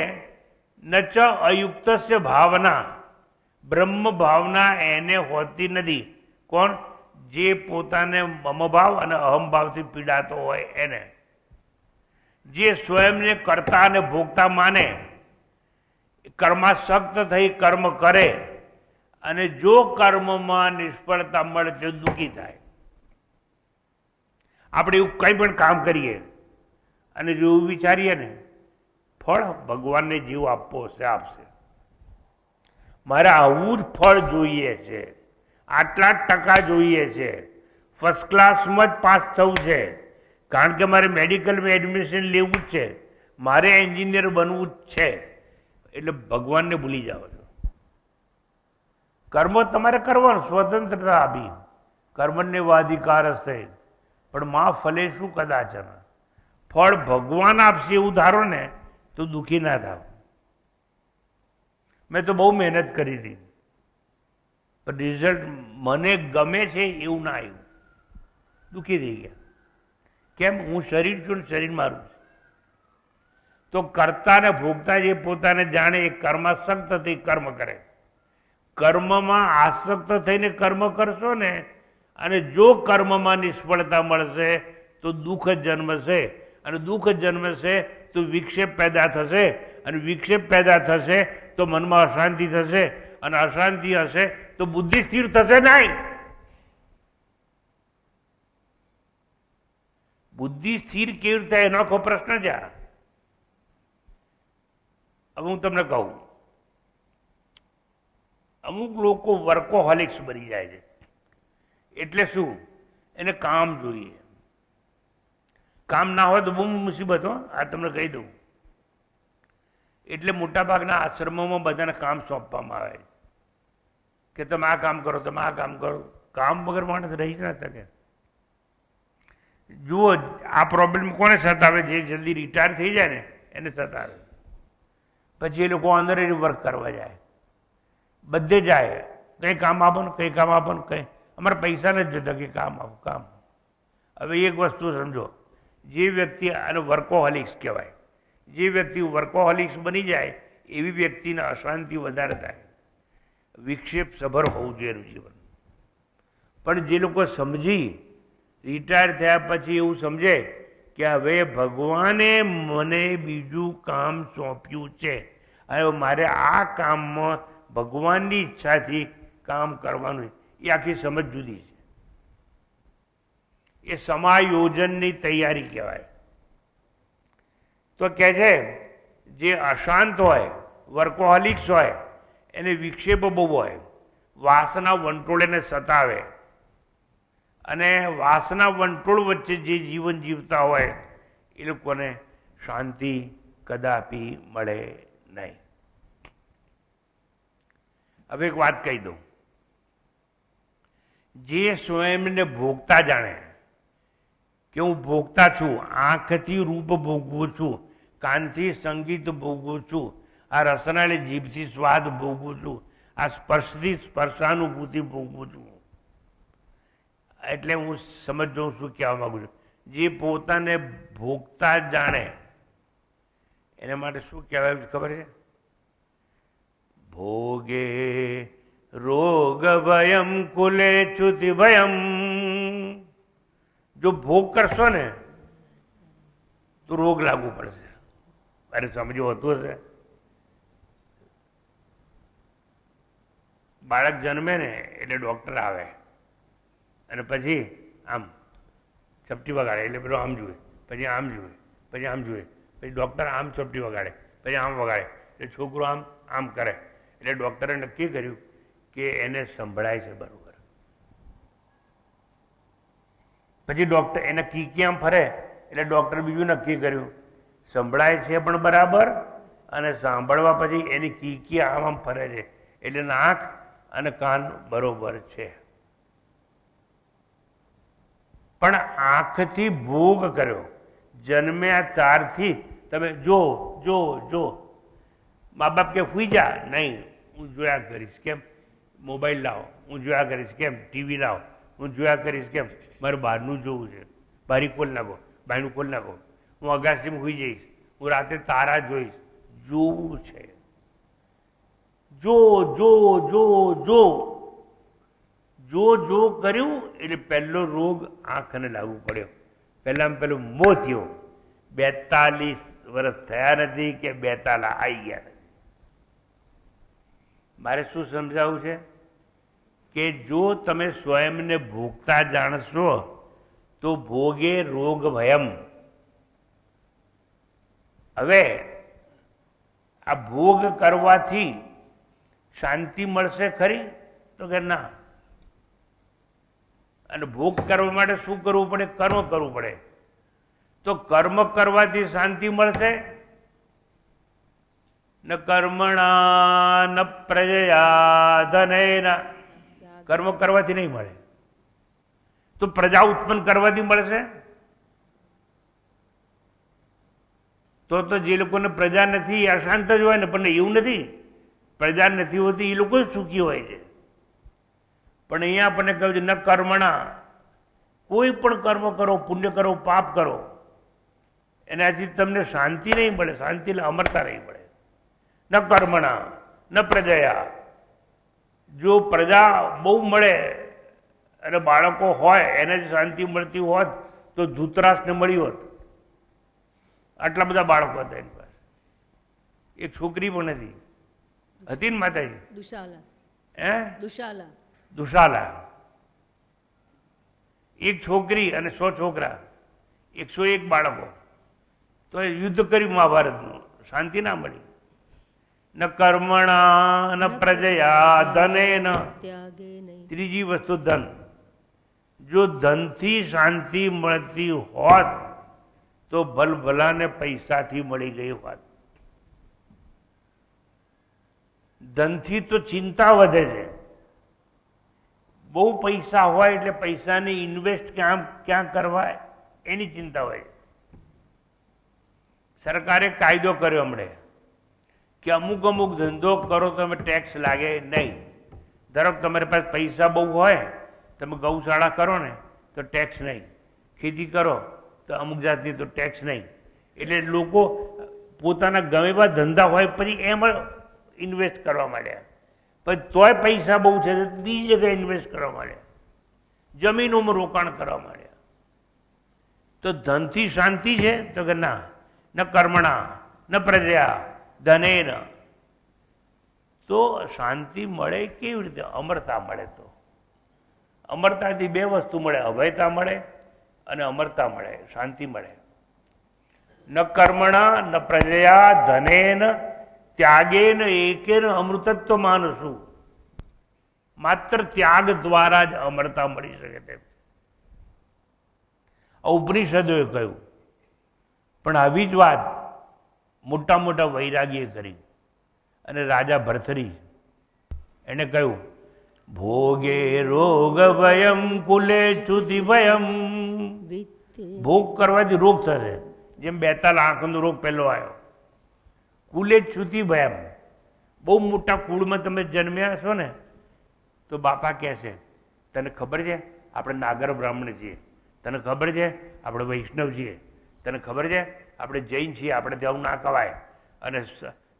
નચ અયુક્તસ્ય ભાવના, બ્રહ્મ ભાવના એને હોતી નથી. કોણ? જે પોતાને મમભાવ અને અહમભાવથી પીડાતો હોય એને. જે સ્વયંને કરતા અને ભોગતા માને, કર્માસક્ત થઈ કર્મ કરે અને જો કર્મમાં નિષ્ફળતા મળે તો દુઃખી થાય. આપણે એવું કંઈ પણ કામ કરીએ અને જો એવું વિચારીએ ને ફળ ભગવાનને જેવું આપવો હશે આપશે, મારે આવું જ ફળ જોઈએ છે, આટલા જ ટકા જોઈએ છે, ફર્સ્ટ ક્લાસમાં જ પાસ થવું છે, કારણ કે મારે મેડિકલમાં એડમિશન લેવું જ છે, મારે એન્જિનિયર બનવું જ છે, એટલે ભગવાનને ભૂલી જાઓ છો. કર્મ તમારે કરવાનું, સ્વતંત્રતા આપી, કર્મને વાધિકાર હશે પણ માં ફલે શું કદાચન. ફળ ભગવાન આપશે એવું ધારો ને તો દુઃખી ના થાવ. મેં તો બહુ મહેનત કરી હતી પણ રિઝલ્ટ મને ગમે છે એવું ના આવ્યું, દુઃખી થઈ ગયા. કેમ? હું શરીર છું ને શરીર મારું છે. તો કરતા ને ભોગતા જે પોતાને જાણે એ કર્માસક્ત થઈ કર્મ કરે. કર્મમાં આસક્ત થઈને કર્મ કરશો ને અને જો કર્મમાં નિષ્ફળતા મળશે તો દુઃખ જન્મશે, અને દુઃખ જન્મશે તો વિક્ષેપ પેદા થશે, અને વિક્ષેપ પેદા થશે તો મનમાં અશાંતિ થશે, અને અશાંતિ હશે તો બુદ્ધિ સ્થિર થશે નહીં. બુદ્ધિ સ્થિર કેવી રીતે થાય એનો આખો પ્રશ્ન છે. હવે હું તમને કહું, અમુક લોકો વર્કોહોલિક્સ બની જાય છે. એટલે શું? એને કામ જોઈએ. કામ ના હોય તો બહુ મુસીબત હો, આ તમને કહી દઉં. એટલે મોટાભાગના આશ્રમોમાં બધાને કામ સોંપવામાં આવે કે તમે આ કામ કરો, તમે આ કામ કરો. કામ વગર માણસ રહી જ ના શકે. જુઓ આ પ્રોબ્લેમ કોને સતાવે? જે જલ્દી રિટાયર થઈ જાય ને એને સતાવે. પછી એ લોકો અંદર વર્ક કરવા જાય, બધે જાય, કંઈ કામ આપો ને કંઈ કામ આપો ને કંઈ. અમારે પૈસા નથી જોતા કે કામ આપો કામ. હવે એક વસ્તુ સમજો, જે વ્યક્તિ આને વર્કોહોલિક્સ કહેવાય, જે વ્યક્તિ વર્કોહોલિક્સ બની જાય એવી વ્યક્તિને અશાંતિ વધારે થાય, વિક્ષેપ સભર હોવું જોઈએ જીવન. પણ જે લોકો સમજી રિટાયર થયા પછી એવું સમજે કે હવે ભગવાને મને બીજું કામ સોંપ્યું છે, હવે મારે આ કામમાં ભગવાનની ઈચ્છાથી કામ કરવાનું, એ આખી સમજ જુદી છે. એ સમાયોજનની તૈયારી કહેવાય. તો કહે છે જે અશાંત હોય, વર્કોહોલિક્સ હોય, એને વિક્ષેપો બહુ હોય, વાસના વંટોળ એને સતાવે, અને વાસના વંટોળ વચ્ચે જે જીવન જીવતા હોય એ લોકોને શાંતિ કદાપી મળે નહીં. હવે એક વાત કહી દઉં, જે સ્વયંને ભોગતા જાણે કે હું ભોગતા છું, આંખથી રૂપ ભોગવું છું, કાનથી સંગીત ભોગવું છું, આ રસનાળી જીભથી સ્વાદ ભોગવું છું, આ સ્પર્શથી સ્પર્શાનુભૂતિ ભોગવું છું. એટલે હું સમજો શું કહેવા માંગુ છું, જે પોતાને ભોગતા જાણે એને માટે શું કહેવાય ખબર છે? ભોગે રોગ ભયમ કુલે ચ્યુતિ ભયમ. જો ભોગ કરશો ને તો રોગ લાગુ પડશે. અરે સમજો હોતું હશે. બાળક જન્મે ને એટલે ડૉક્ટર આવે અને પછી આમ ચપટી વગાડે એટલે પેલો આમ જુએ, પછી આમ જુએ, પછી આમ જુએ, પછી ડૉક્ટર આમ ચપટી વગાડે, પછી આમ વગાડે એટલે છોકરો આમ આમ કરે એટલે ડૉક્ટરે નક્કી કર્યું કે એને સંભળાય છે બરાબર. પછી ડૉક્ટર એના કીકી આમ ફરે એટલે ડૉક્ટર બીજું નક્કી કર્યું સંભળાય છે પણ બરાબર અને સાંભળવા પછી એની કીકી આમ આમ ફરે છે એટલે નાક અને કાન બરોબર છે. પણ આંખથી ભોગ કર્યો જન્મ્યા ત્યારથી તમે જો જો જો મા બાપ કે સુઈ જા, નહીં હું જોયા કરીશ. કેમ? મોબાઈલ લાવો, હું જોયા કરીશ. કેમ? ટીવી લાવો, હું જોયા કરીશ. કેમ? મારે બહારનું જોવું છે. બારી ખોલ નાખો, બાયણું ખોલ નાખો, હું અગાસીમાં સુઈ જઈશ, હું રાતે તારા જોઈશ. જોવું છે. જો જો જો જો જો જો કર્યું એટલે પહેલો રોગ આંખને લાગુ પડ્યો. પહેલામાં પેલું મોં થયો. 42 વર્ષ થયા નથી કે 42 આવી ગયા નથી. મારે શું સમજાવવું છે કે જો તમે સ્વયંને ભોગતા જાણશો તો ભોગે રોગ ભયમ. હવે આ ભોગ કરવાથી શાંતિ મળશે ખરી? તો કે ના. અને ભોગ કરવા માટે શું કરવું પડે? કર્મ કરવું પડે. તો કર્મ કરવાથી શાંતિ મળશે? ન કર્મણા ન પ્રજયા ધનેન. કર્મ કરવાથી નહીં મળે. તો પ્રજા ઉત્પન્ન કરવાથી મળશે? તો જે લોકોને પ્રજા નથી અશાંત જ હોય ને. પણ એવું નથી, પ્રજા નથી હોતી એ લોકો જ સુખી હોય છે. પણ અહીંયા આપણને કહ્યું છે ન કર્મણા. કોઈ પણ કર્મ કરો, પુણ્ય કરો, પાપ કરો, એનાથી તમને શાંતિ નહીં મળે. શાંતિ એટલે અમરતા નહીં મળે. ન કર્મણા ન પ્રજયા. જો પ્રજા બહુ મળે અને બાળકો હોય એને જ શાંતિ મળતી હોત તો ધૂતરાષ્ટ્રને મળી હોત. આટલા બધા બાળકો હતા એની પાસે. એક છોકરી પણ નથી હતી ને માતાજી? દુશાલા. હે? દુશાલા. દુશાલા. એક છોકરી અને 100 છોકરા, 101 બાળકો. તો એ યુદ્ધ કર્યું મહાભારતનું, શાંતિ ના મળી. ન કર્મણા ન પ્રજયા ધનેન. ત્રીજી વસ્તુ ધન. જો ધનથી શાંતિ મળતી હોત તો ભલભલાને પૈસાથી મળી ગઈ હોત. ધનથી તો ચિંતા વધે છે. બહુ પૈસા હોય એટલે પૈસાને ઇન્વેસ્ટ ક્યાં કરવા એની ચિંતા હોય. સરકારે કાયદો કર્યો હમણે કે અમુક અમુક ધંધો કરો તો તમે ટેક્સ લાગે નહીં. ધારો કે તમારી પાસે પૈસા બહુ હોય, તમે ગૌશાળા કરો ને તો ટેક્સ નહીં, ખેતી કરો તો અમુક જાતની તો ટેક્સ નહીં. એટલે લોકો પોતાના ગમે એવા ધંધા હોય પછી એમાં ઇન્વેસ્ટ કરવા માંડ્યા. પછી તોય પૈસા બહુ છે તો બીજી જગ્યાએ ઇન્વેસ્ટ કરવા માંડ્યા, જમીનોમાં રોકાણ કરવા માંડ્યા. તો ધનથી શાંતિ છે? તો કે ના. ન કર્મણા ન પ્રજયા ધનેન. તો શાંતિ મળે કેવી રીતે? અમરતા મળે. તો અમરતાથી 2 વસ્તુ મળે, અભયતા મળે અને અમરતા મળે, શાંતિ મળે. ન કર્મણા ન પ્રજયા ધનેન ત્યાગેન એકેન અમૃતત્વ માનસું. માત્ર ત્યાગ દ્વારા જ અમરતા મળી શકે તેમ ઉપનિષદોએ કહ્યું. પણ આવી જ વાત મોટા મોટા વૈરાગીએ કરી. અને રાજા ભરથરી એને કહ્યું ભોગે રોગ ભયમ કુલે ચુતિ ભયમ. ભોગ કરવાથી રોગ થશે. જેમ 42 આંખનો રોગ પહેલો આવ્યો. કુલે ચુતિ ભયમ. બહુ મોટા કુળમાં તમે જન્મ્યા છો ને તો બાપા કહેશે તને ખબર છે આપણે નાગર બ્રાહ્મણ છીએ, તને ખબર છે આપણે વૈષ્ણવ છીએ, તને ખબર છે આપણે જૈન છીએ, આપણે ત્યાં ના કવાય અને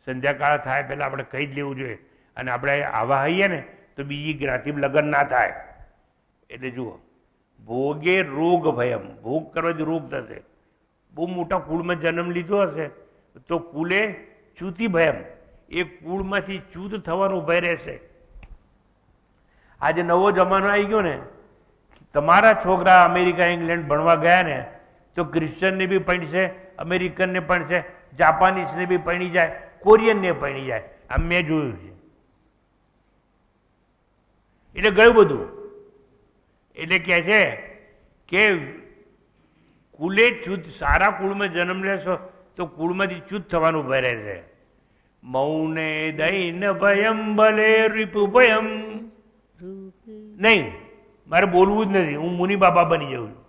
સંધ્યાકાળ થાય પહેલાં આપણે કહી જ લેવું જોઈએ. અને આપણે આવા હઈએ ને તો બીજી જ્ઞાતિ લગ્ન ના થાય. એટલે જુઓ ભોગે રોગ ભયમ. ભોગ કરવાથી રોગ થશે. બહુ મોટા કુળમાં જન્મ લીધો હશે તો કુલે ચ્યુતિ ભયમ. એ કુળમાંથી ચ્યુત થવાનો ભય રહેશે. આજે નવો જમાનો આવી ગયો ને, તમારા છોકરા અમેરિકા ઇંગ્લેન્ડ ભણવા ગયા ને તો ક્રિશ્ચનને બી પૈણશે, અમેરિકનને પણ છે, જાપાનીઝને બી પૈણી જાય, કોરિયનને પૈણી જાય. આ મેં જોયું છે. એટલે ઘણું બધું. એટલે કહે છે કે કુલે શુદ્ધ, સારા કુળમાં જન્મ લેશો તો કુળમાંથી શુદ્ધ થવાનું ભરે છે. મૌને દૈન ભયમ ભલે રીપુ ભયમ. નહીં, મારે બોલવું જ નથી, હું મુનિ બાબા બની જાઉં છું.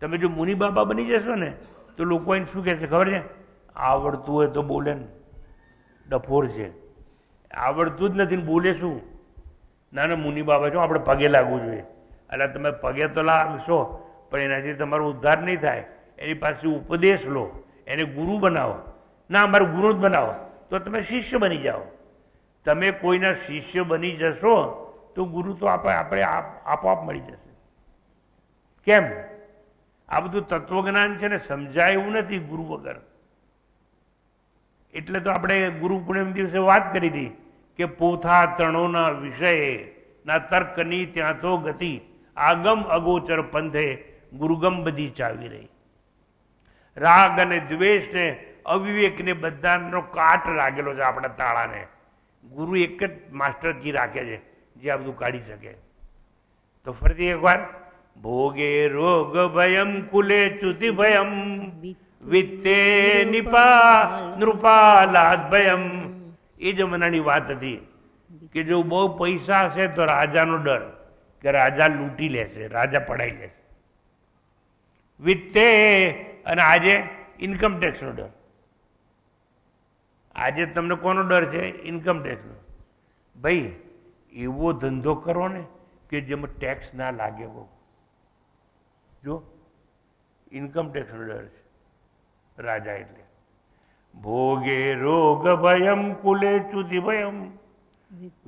તમે જો મુનિ બાબા બની જશો ને તો લોકો એને શું કહેશે ખબર છે? આવડતું હોય તો બોલે ને, ડફોર છે, આવડતું જ નથી ને બોલે શું? ના ના, મુનિ બાબા છો, આપણે પગે લાગવું જોઈએ. એટલે તમે પગે તો લાગશો પણ એનાથી તમારો ઉદ્ધાર નહીં થાય. એની પાસે ઉપદેશ લો, એને ગુરુ બનાવો. ના, અમારે ગુરુ જ બનાવો તો તમે શિષ્ય બની જાઓ. તમે કોઈના શિષ્ય બની જશો તો ગુરુ તો આપણે આપોઆપ મળી જશે. કેમ? આ બધું તત્વજ્ઞાન છે ને, સમજાય એવું નથી ગુરુ વગર. એટલે તો આપણે ગુરુ પૂર્ણિમ દિવસે વાત કરી હતી કે પોથા તણોના વિષયે ના તર્કની ત્યાં તો ગતિ, આગમ અગોચર પંથે ગુરુગમ બધી ચાવી રહી. રાગ અને દ્વેષ ને અવિવેકને બધાનો કાટ લાગેલો છે આપણા તાળાને. ગુરુ એક જ માસ્ટર કી રાખે છે જે આ બધું કાઢી શકે. તો ફરીથી એકવાર, ભોગે રોગ ભયમ કુલે ચ્યુતિ ભયમ વિત્તે નિપા નૃપાલાદ ભયમ. એ જમાનાની વાત હતી કે જો બહુ પૈસા હશે તો રાજાનો ડર કે રાજા લૂંટી લેશે, રાજા પડાઈ લેશે. વિત્તે, અને આજે ઇન્કમ ટેક્સનો ડર. આજે તમને કોનો ડર છે? ઇન્કમ ટેક્સનો. ભાઈ એવો ધંધો કરો ને કે જેમાં ટેક્સ ના લાગે. બહુ જો ઇન્કમ ટેક્સનો ડર છે રાજા. એટલે ભોગે રોગ ભયમ કુલે ચ્યુતિ ભયમ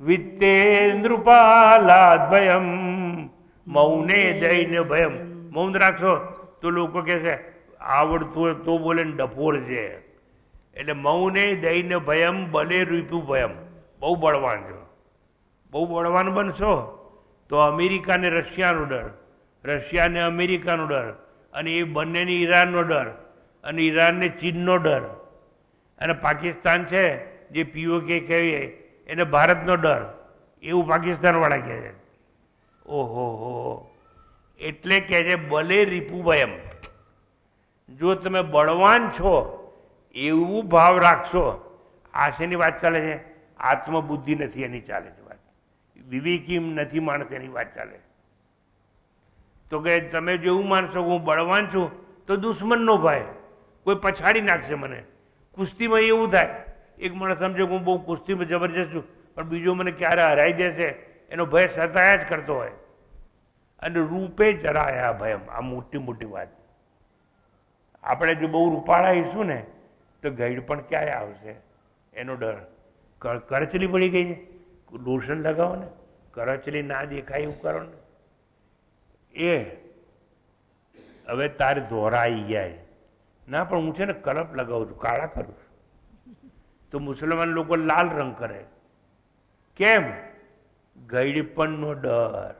વિત્તે નૃપાલાદ ભયમ મૌને દૈન ભયમ. મૌન રાખશો તો લોકો કહે છે આવડતું હોય તો બોલે ને ડફોર છે. એટલે મૌને દૈન ભયમ ભલે રીપુ ભયમ. બહુ બળવાન છો, બહુ બળવાન બનશો તો અમેરિકાને રશિયાનો ડર, રશિયાને અમેરિકાનો ડર, અને એ બંનેને ઈરાનનો ડર, અને ઈરાનને ચીનનો ડર, અને પાકિસ્તાન છે જે POK કહીએ એને ભારતનો ડર. એવું પાકિસ્તાનવાળા કહે છે. ઓહો હો. એટલે કહે છે ભલે રીપુ ભયમ. જો તમે બળવાન છો એવું ભાવ રાખશો. આ શેની વાત ચાલે છે? આત્મબુદ્ધિ નથી એની ચાલે છે વાત. વિવેકી નથી માણસ એની વાત ચાલે. તો કે તમે જો એવું માનશો કે હું બળવાન છું તો દુશ્મનનો ભય, કોઈ પછાડી નાખશે મને. કુસ્તીમાં એવું થાય, એક માણસ સમજે કે હું બહુ કુસ્તીમાં જબરજસ્ત છું પણ બીજો મને ક્યારે હરાઈ દેશે એનો ભય સતાયા જ કરતો હોય. અને રૂપે જરાયા ભયમ. આ મોટી મોટી વાત. આપણે જો બહુ રૂપાળા હઈશું ને તો ગઈડ પણ ક્યારે આવશે એનો ડર. કરચલી પડી ગઈ છે, લોશન લગાવો ને, કરચલી ના દેખાય એવું કરો ને. એ હવે તારે ધોરા આવી ગયા. ના પણ હું છે ને કલપ લગાવું છું, કાળા કરું છું. તો મુસલમાન લોકો લાલ રંગ કરે. કેમ? ગઈડપણનો ડર.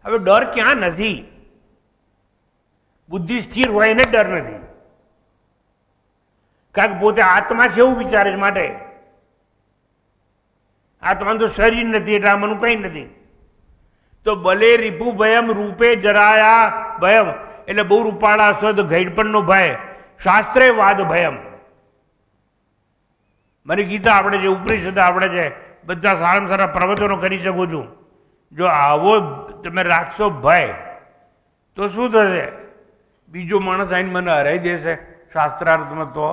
હવે ડર ક્યાં નથી? બુદ્ધિ સ્થિર હોય એને ડર નથી. કારણ કે પોતે આત્મા છે એવું વિચારે માટે. આત્માનું તો શરીર નથી એટલે આમાંનું કંઈ નથી. તો ભલે રીપુ ભયમ રૂપે જરાયા ભયમ. એટલે બહુ રૂપાળા હશો તો ઘેડપણનો ભય. શાસ્ત્રે વાદ ભયમ. મને ગીતા આપણે જે ઉપનિષદ આપણે છે બધા સારામાં સારા પ્રવચનો કરી શકું છું. જો આવો તમે રાખશો ભય તો શું થશે? બીજો માણસ આવીને મને હરાઈ દેશે શાસ્ત્રાર્થમાં. તો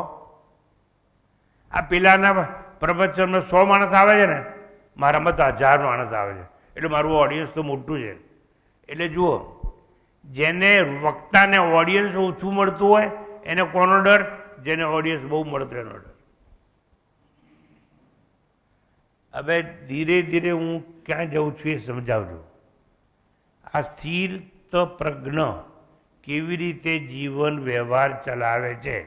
આ પેલાના પ્રવચનમાં 100 માણસ આવે છે ને, મારામાં તો 1000 માણસ આવે છે. એટલે મારું ઓડિયન્સ તો મોટું છે. એટલે જુઓ, જેને વક્તાને ઓડિયન્સ ઓછું મળતું હોય એને કોનો ડર? જેને ઓડિયન્સ બહુ મળતો એનો ડર. હવે ધીરે ધીરે હું ક્યાં જાઉં છું એ સમજાવજો. આ સ્થિર પ્રજ્ઞ કેવી રીતે જીવન વ્યવહાર ચલાવે છે.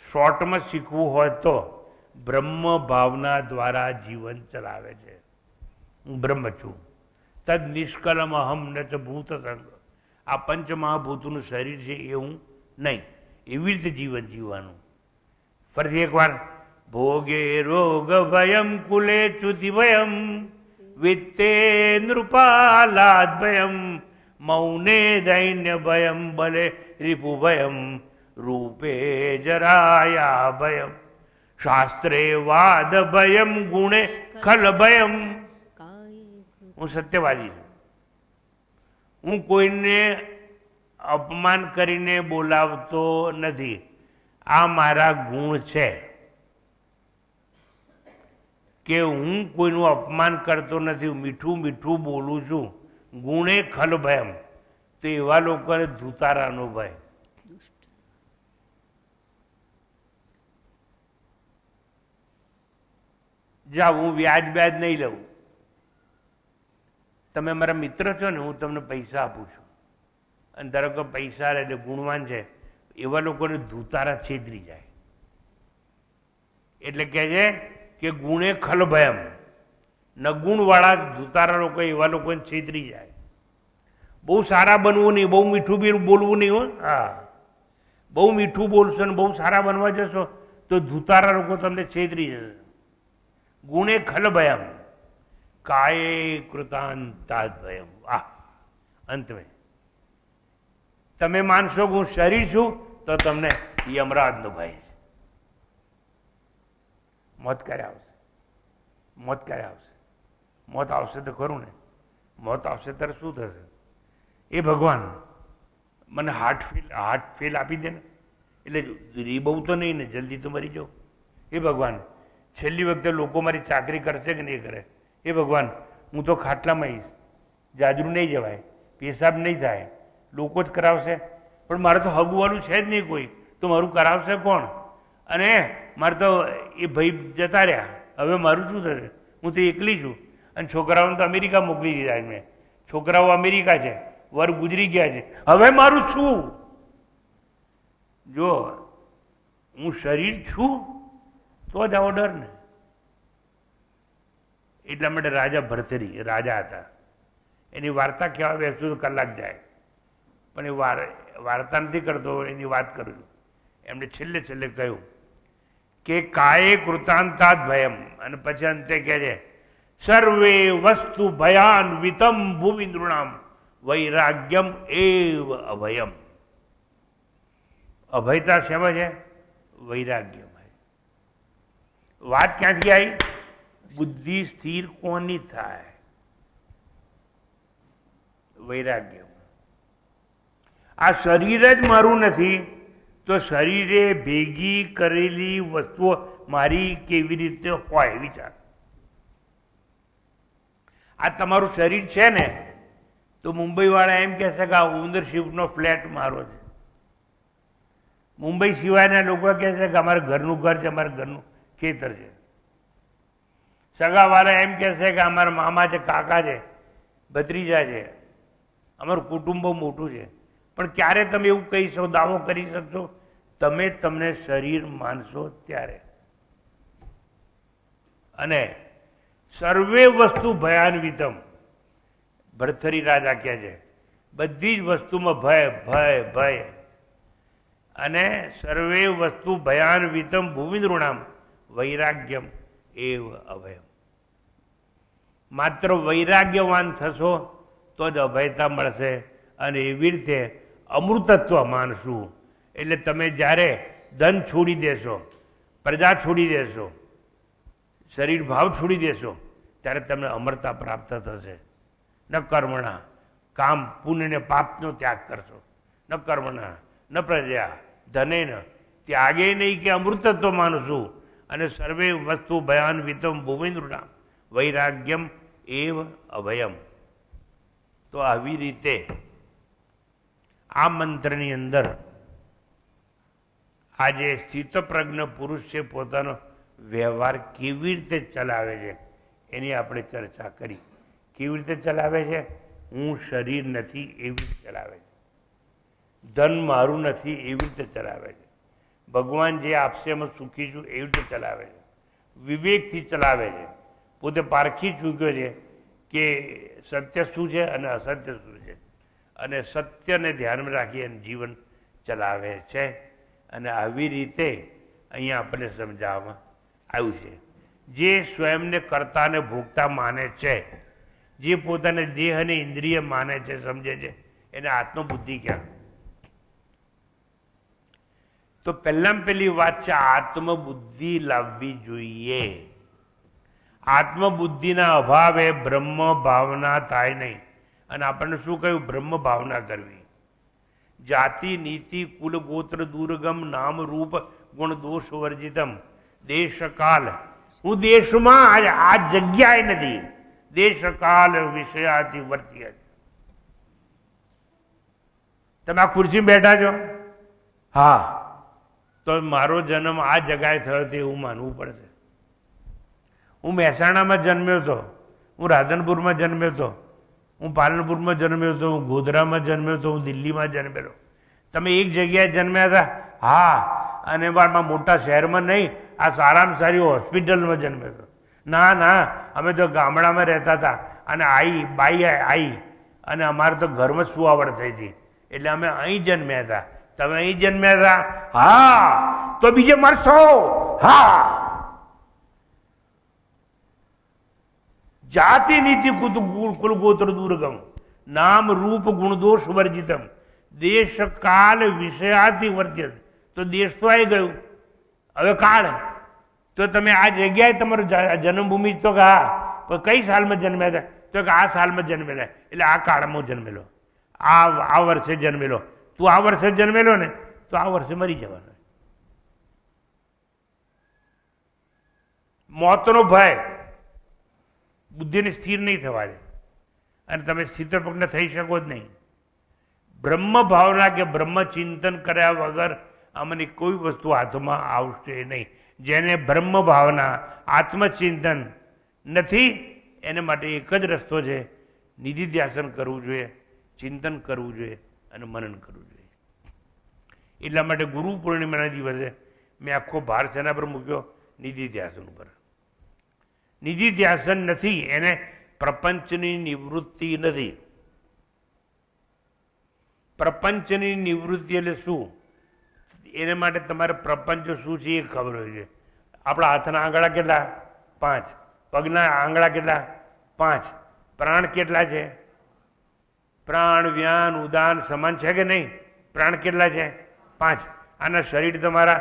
શોર્ટમાં શીખવું હોય તો બ્રહ્મ ભાવના દ્વારા જીવન ચલાવે છે. હું બ્રહ્મ છું. તદ નિષ્કલમ અહમ ન ચ ભૂત સંગ. આ પંચમહાભૂતનું શરીર છે એ હું નહીં. એવી રીતે જીવન જીવવાનું. ફરીથી એકવાર, ભોગે રોગ ભયમ કુલે ચ્યુતિ ભયમ વિત્તે નૃપાલાદ ભયમ મૌને દૈન્ય ભયમ બલે રિપુ ભયમ રૂપે જરાયા ભયમ શાસ્ત્રે વાદ ભયમ ગુણે ખલ ભયમ. હું સત્યવાદી છું. હું કોઈને અપમાન કરીને બોલાવતો નથી. આ મારા ગુણ છે કે હું કોઈનું અપમાન કરતો નથી. મીઠું મીઠું બોલું છું. ગુણે ખલ ભયમ. તો એવા લોકોને ધુતારાનો ભય. જાઓ, હું વ્યાજ બ્યાજ નહીં લઉં. તમે મારા મિત્ર છો ને, હું તમને પૈસા આપું છું અને ધારો કે પૈસા એટલે ગુણવાન છે, એવા લોકોને ધુતારા છેતરી જાય. એટલે કહે છે કે ગુણે ખલ ભયમ. નગુણવાળા ધુતારા લોકો એવા લોકોને છેતરી જાય. બહુ સારા બનવું નહીં, બહુ મીઠું બી બોલવું નહીં. હો હા, બહુ મીઠું બોલશો ને બહુ સારા બનવા જશો તો ધુતારા લોકો તમને છેતરી જશે. ગુણે ખલ ભયમ કાયે કૃતાંતાદ ભયમ. અંત મેં તમે માનશો કે હું શરીર છું તો તમને યમરાજનો ભય છે. મોત ક્યારે આવશે? મોત ક્યારે આવશે? મોત આવશે તો ખરું ને. મોત આવશે ત્યારે શું થશે? એ ભગવાન મને હાર્ટ ફેલ આપી દે ને, એટલે બહુ તો નહીં ને, જલ્દી તો મરી જાઉં. એ ભગવાન છેલ્લી વખતે લોકો મારી ચાકરી કરશે કે નહીં કરે? એ ભગવાન હું તો ખાટલામાં આવીશ, જાજરું નહીં જવાય, પેશાબ નહીં થાય, લોકો જ કરાવશે. પણ મારે તો હગવાનું છે જ નહીં કોઈ, તો મારું કરાવશે કોણ? અને મારે તો એ ભાઈ જતા રહ્યા, હવે મારું શું થશે? હું તો એકલી છું. અને છોકરાઓને તો અમેરિકા મોકલી દીધા મેં. છોકરાઓ અમેરિકા છે, વર ગુજરી ગયા છે, હવે મારું શું? જો હું શરીર છું તો જ આવો ડર ને. એટલા માટે રાજા ભરથરી રાજા હતા. એની વાર્તા કહેવા બેસતું તો કલાક જાય, પણ એ વાર્તા નથી કરતો, એની વાત કરું છું. એમણે છેલ્લે કહ્યું કે કાયે કૃતાંતાદ ભયમ, અને પછી અંતે કહે છે સર્વે વસ્તુ ભયાન વિતમ ભૂમિન્દ્રુણામ વૈરાગ્યમ એવ અભયમ. અભયતા શેમાં છે? વૈરાગ્ય. વાત ક્યાંથી આવી? બુદ્ધિ સ્થિર કોની થાય? વૈરાગ્ય. આ શરીર જ મારું નથી તો શરીરે ભેગી કરેલી વસ્તુઓ મારી કેવી રીતે હોય? વિચાર. આ તમારું શરીર છે ને, તો મુંબઈવાળા એમ કહેશે કે આ ઓનરશીપનો ફ્લેટ મારો છે. મુંબઈ સિવાયના લોકો કહેશે કે અમારા ઘરનું ઘર છે, અમારા ઘરનું ખેતર છે. સગાવાળા એમ કહેશે કે અમારા મામા છે, કાકા છે, ભત્રીજા છે, અમારું કુટુંબ બહુ મોટું છે. પણ ક્યારે તમે એવું કહી શકો, દાવો કરી શકશો? તમે તમને શરીર માનશો ત્યારે. અને સર્વે વસ્તુ ભયાન્વિતમ. ભરથરી રાજા કહે છે બધી જ વસ્તુમાં ભય ભય ભય. અને સર્વે વસ્તુ ભયાન્વિતમ ભૂમિન્દ્રુણામ વૈરાગ્યમ એવ અભયમ. માત્ર વૈરાગ્યવાન થશો તો જ અભયતા મળશે. અને એવી રીતે અમૃતત્વ માનશું. એટલે તમે જ્યારે ધન છોડી દેશો, પ્રજા છોડી દેશો, શરીર ભાવ છોડી દેશો, ત્યારે તમને અમરતા પ્રાપ્ત થશે. ન કર્મણા કામ પુણ્ય ને પાપનો ત્યાગ કરશો. ન કર્મણા ન પ્રજા ધનેન ત્યાગે નહીં કે અમૃતત્વ માનશું. અને સર્વે વસ્તુ ભયાન્વિતમ ભૂમિન્દ્રુણામ વૈરાગ્યમ એવ અભયમ. તો આવી રીતે આ મંત્રની અંદર આ જે સ્થિતપ્રજ્ઞ પુરુષ છે પોતાનો વ્યવહાર કેવી રીતે ચલાવે છે એની આપણે ચર્ચા કરી. કેવી રીતે ચલાવે છે? હું શરીર નથી એવી રીતે ચલાવે છે. ધન મારું નથી એવી રીતે ચલાવે છે. ભગવાન જે આપશે એમાં સુખી છું એવી રીતે ચલાવે છે. વિવેકથી ચલાવે છે, પોતે પારખી ચૂક્યો છે કે સત્ય શું છે અને અસત્ય શું છે, અને સત્યને ધ્યાનમાં રાખી અને જીવન ચલાવે છે. અને આવી રીતે અહીંયા આપણને સમજાવવામાં આવ્યું છે. જે સ્વયંને કર્તા અને ભોગતા માને છે, જે પોતાને દેહ અને ઇન્દ્રિય માને છે, સમજે છે, એને આત્મબુદ્ધિ ક્યાં? તો પહેલામાં પહેલી વાત છે આત્મબુદ્ધિ લાવવી જોઈએ. આત્મબુદ્ધિના અભાવે બ્રહ્મ ભાવના થાય નહીં. અને આપણને શું કહ્યું? બ્રહ્મ ભાવના કરવી. જાતિ નીતિ કુલ ગોત્ર દુર્ગમ નામ રૂપ ગુણ દોષ વર્જિતમ દેશ કાલ. હું દેશમાં આ જગ્યાએ નથી, દેશ કાલ વિષયાથી વર્તી. તમે આ ખુરશી બેઠા છો, હા, તો મારો જન્મ આ જગ્યાએ થયો તે એવું માનવું પડશે. હું મહેસાણામાં જન્મ્યો હતો, હું રાધનપુરમાં જન્મ્યો હતો, હું પાલનપુરમાં જન્મ્યો હતો, હું ગોધરામાં જન્મ્યો હતો, હું દિલ્હીમાં જન્મેલો. તમે એક જગ્યાએ જન્મ્યા હતા, હા, અને બારમાં મોટા શહેરમાં નહીં, આ સારામાં સારી હોસ્પિટલમાં જન્મ્યો હતો. ના ના, અમે તો ગામડામાં રહેતા હતા, અને બાઈ આવી, અને અમારે તો ઘરમાં સુવાવડ થઈ હતી, એટલે અમે અહીં જન્મ્યા હતા. તમે અહીં જન્મ્યા હતા, હા, તો બીજે મરશો. હા, જાતિ નીતિ કુલ ગોત્ર દુર્ગમ નામ રૂપ ગુણદોષ વર્જિતમ દેશ કાલ વિષયાથી વર્જિત. તો દેશ તો આવી ગયું, હવે કાળ. તો તમે આ જગ્યાએ તમારો જન્મભૂમિ તો કે હા, પણ કઈ સાલમાં જન્મ્યા હતા? તો કે આ સાલમાં જન્મેલા, એટલે આ કાળમાં જન્મેલો, આ વર્ષે જન્મેલો. તું આ વર્ષે જન્મેલો ને, તો આ વર્ષે મરી જવાનો. મોતનો ભય બુદ્ધિને સ્થિર નહીં થવા દે, અને તમે સ્થિતપ્રજ્ઞ થઈ શકો જ નહીં. બ્રહ્મ ભાવના કે બ્રહ્મ ચિંતન કર્યા વગર આમાંની કોઈ વસ્તુ હાથમાં આવશે નહીં. જેને બ્રહ્મ ભાવના આત્મચિંતન નથી, એને માટે એક જ રસ્તો છે, નિધિ ધ્યાસન કરવું જોઈએ, ચિંતન કરવું જોઈએ અને મનન કરવું જોઈએ. એટલા માટે ગુરુ પૂર્ણિમાના દિવસે મેં આખો ભાર શેના પર મૂક્યો? નિધિ ધ્યાસન ઉપર. નિધિ ધ્યાસન નથી, એને પ્રપંચની નિવૃત્તિ નથી. પ્રપંચની નિવૃત્તિ એટલે શું? એને માટે તમારે પ્રપંચ શું છે એ ખબર હોય છે. આપણા હાથના આંગળા કેટલા? 5. પગના આંગળા કેટલા? 5. પ્રાણ કેટલા છે? પ્રાણ વ્યાન ઉદાન સમાન છે કે નહીં? પ્રાણ કેટલા છે? 5. આના શરીર તમારા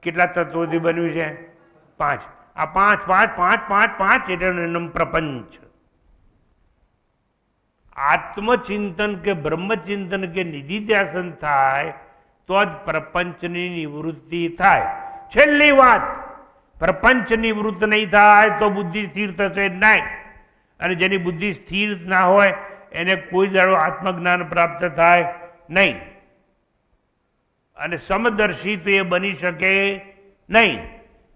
કેટલા તત્વોથી બન્યું છે? 5. આ 5 5 5 5 5 એટલે પ્રપંચ. આત્મચિંતન કે બ્રહ્મચિંતન કે નિધિ ધ્યાસન થાય તો જ પ્રપંચની નિવૃત્તિ થાય. છેલ્લી વાત, પ્રપંચ નિવૃત્ત નહીં થાય તો બુદ્ધિ સ્થિર થશે નહીં. અને જેની બુદ્ધિ સ્થિર ના હોય એને કોઈ દાડો આત્મજ્ઞાન પ્રાપ્ત થાય નહીં. અને સમદર્શી તો એ બની શકે નહીં.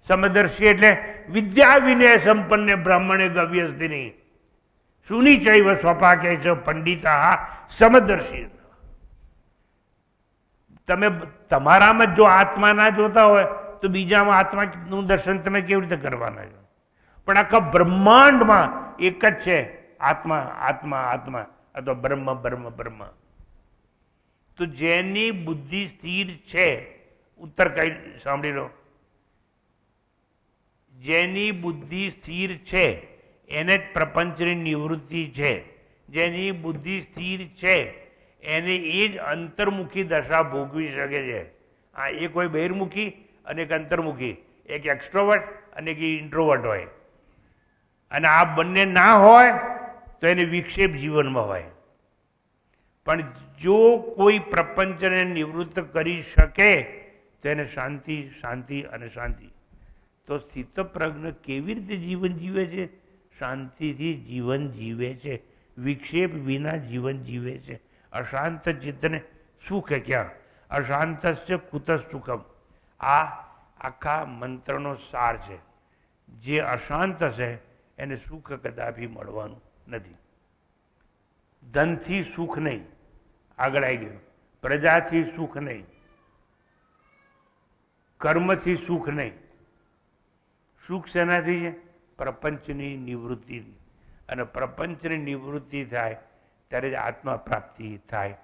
સમદર્શી એટલે વિદ્યા વિનય સંપન્ન બ્રાહ્મણે ગવ્યસ્તી નહીં. સુની ચૈવ સ્વપા કહે છે પંડિતા સમદર્શી. તમે તમારામાં જો આત્મા ના જોતા હોય તો બીજામાં આત્માનું દર્શન તમે કેવી રીતે કરવાના છો? પણ આખા બ્રહ્માંડમાં એક જ છે, આત્મા આત્મા આત્મા, અથવા બ્રહ્મ બ્રહ્મ બ્રહ્મ. તો જેની બુદ્ધિ સ્થિર છે, ઉત્તર કઈ સાંભળી લો, જેની બુદ્ધિ સ્થિર છે એને જ પ્રપંચની નિવૃત્તિ છે. જેની બુદ્ધિ સ્થિર છે એને એ જ અંતર્મુખી દશા ભોગવી શકે છે. આ એક હોય બહિર્મુખી અને એક અંતર્મુખી, એક એક્સ્ટ્રોવર્ટ અને એક ઇન્ટ્રોવર્ટ હોય. અને આ બંને ના હોય તો એને વિક્ષેપ જીવનમાં હોય. પણ જો કોઈ પ્રપંચને નિવૃત્ત કરી શકે તો એને શાંતિ શાંતિ અને શાંતિ. તો સ્થિતપ્રજ્ઞ કેવી રીતે જીવન જીવે છે? શાંતિથી જીવન જીવે છે, વિક્ષેપ વિના જીવન જીવે છે. અશાંત ચિત્તને સુખ ક્યાં? અશાંતસ્ય કુત સુખમ. આ આખા મંત્રનો સાર છે. જે અશાંત હશે એને સુખ કદાપી મળવાનું નથી. ધનથી સુખ નહીં, આગળ આવી ગયું. પ્રજાથી સુખ નહીં, કર્મથી સુખ નહીં, સુખ શેનાથી છે? પ્રપંચની નિવૃત્તિથી. અને પ્રપંચની નિવૃત્તિ થાય ત્યારે જ આત્મા પ્રાપ્તિ થાય.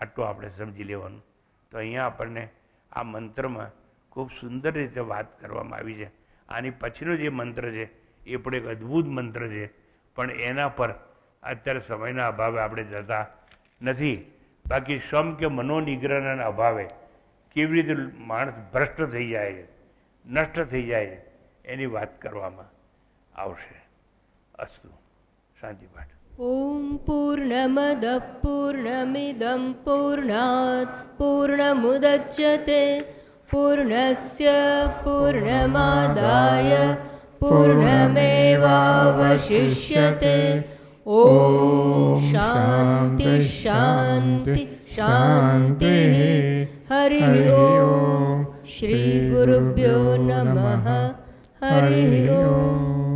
આટલું આપણે સમજી લેવાનું. તો અહીંયા આપણને આ મંત્રમાં ખૂબ સુંદર રીતે વાત કરવામાં આવી છે. આની પછીનો જે મંત્ર છે એ પણ એક અદ્ભુત મંત્ર છે, પણ એના પર અત્યારે સમયના અભાવે આપણે જતા નથી. બાકી સમ કે મનોનિગ્રહના અભાવે કેવી રીતે માણસ ભ્રષ્ટ થઈ જાય છે, નષ્ટ થઈ જાય છે, એની વાત કરવામાં આવશે. અસ્તુ. શાંતિ પાઠ. ॐ पूर्णमदः पूर्णमिदं पूर्णात् पूर्णमुदच्यते पूर्णस्य पूर्णमादाय पूर्णमेवावशिष्यते. ॐ शान्ति शान्ति शान्तिः. हरिः ॐ. श्रीगुरुभ्यो नमः. हरिः ॐ.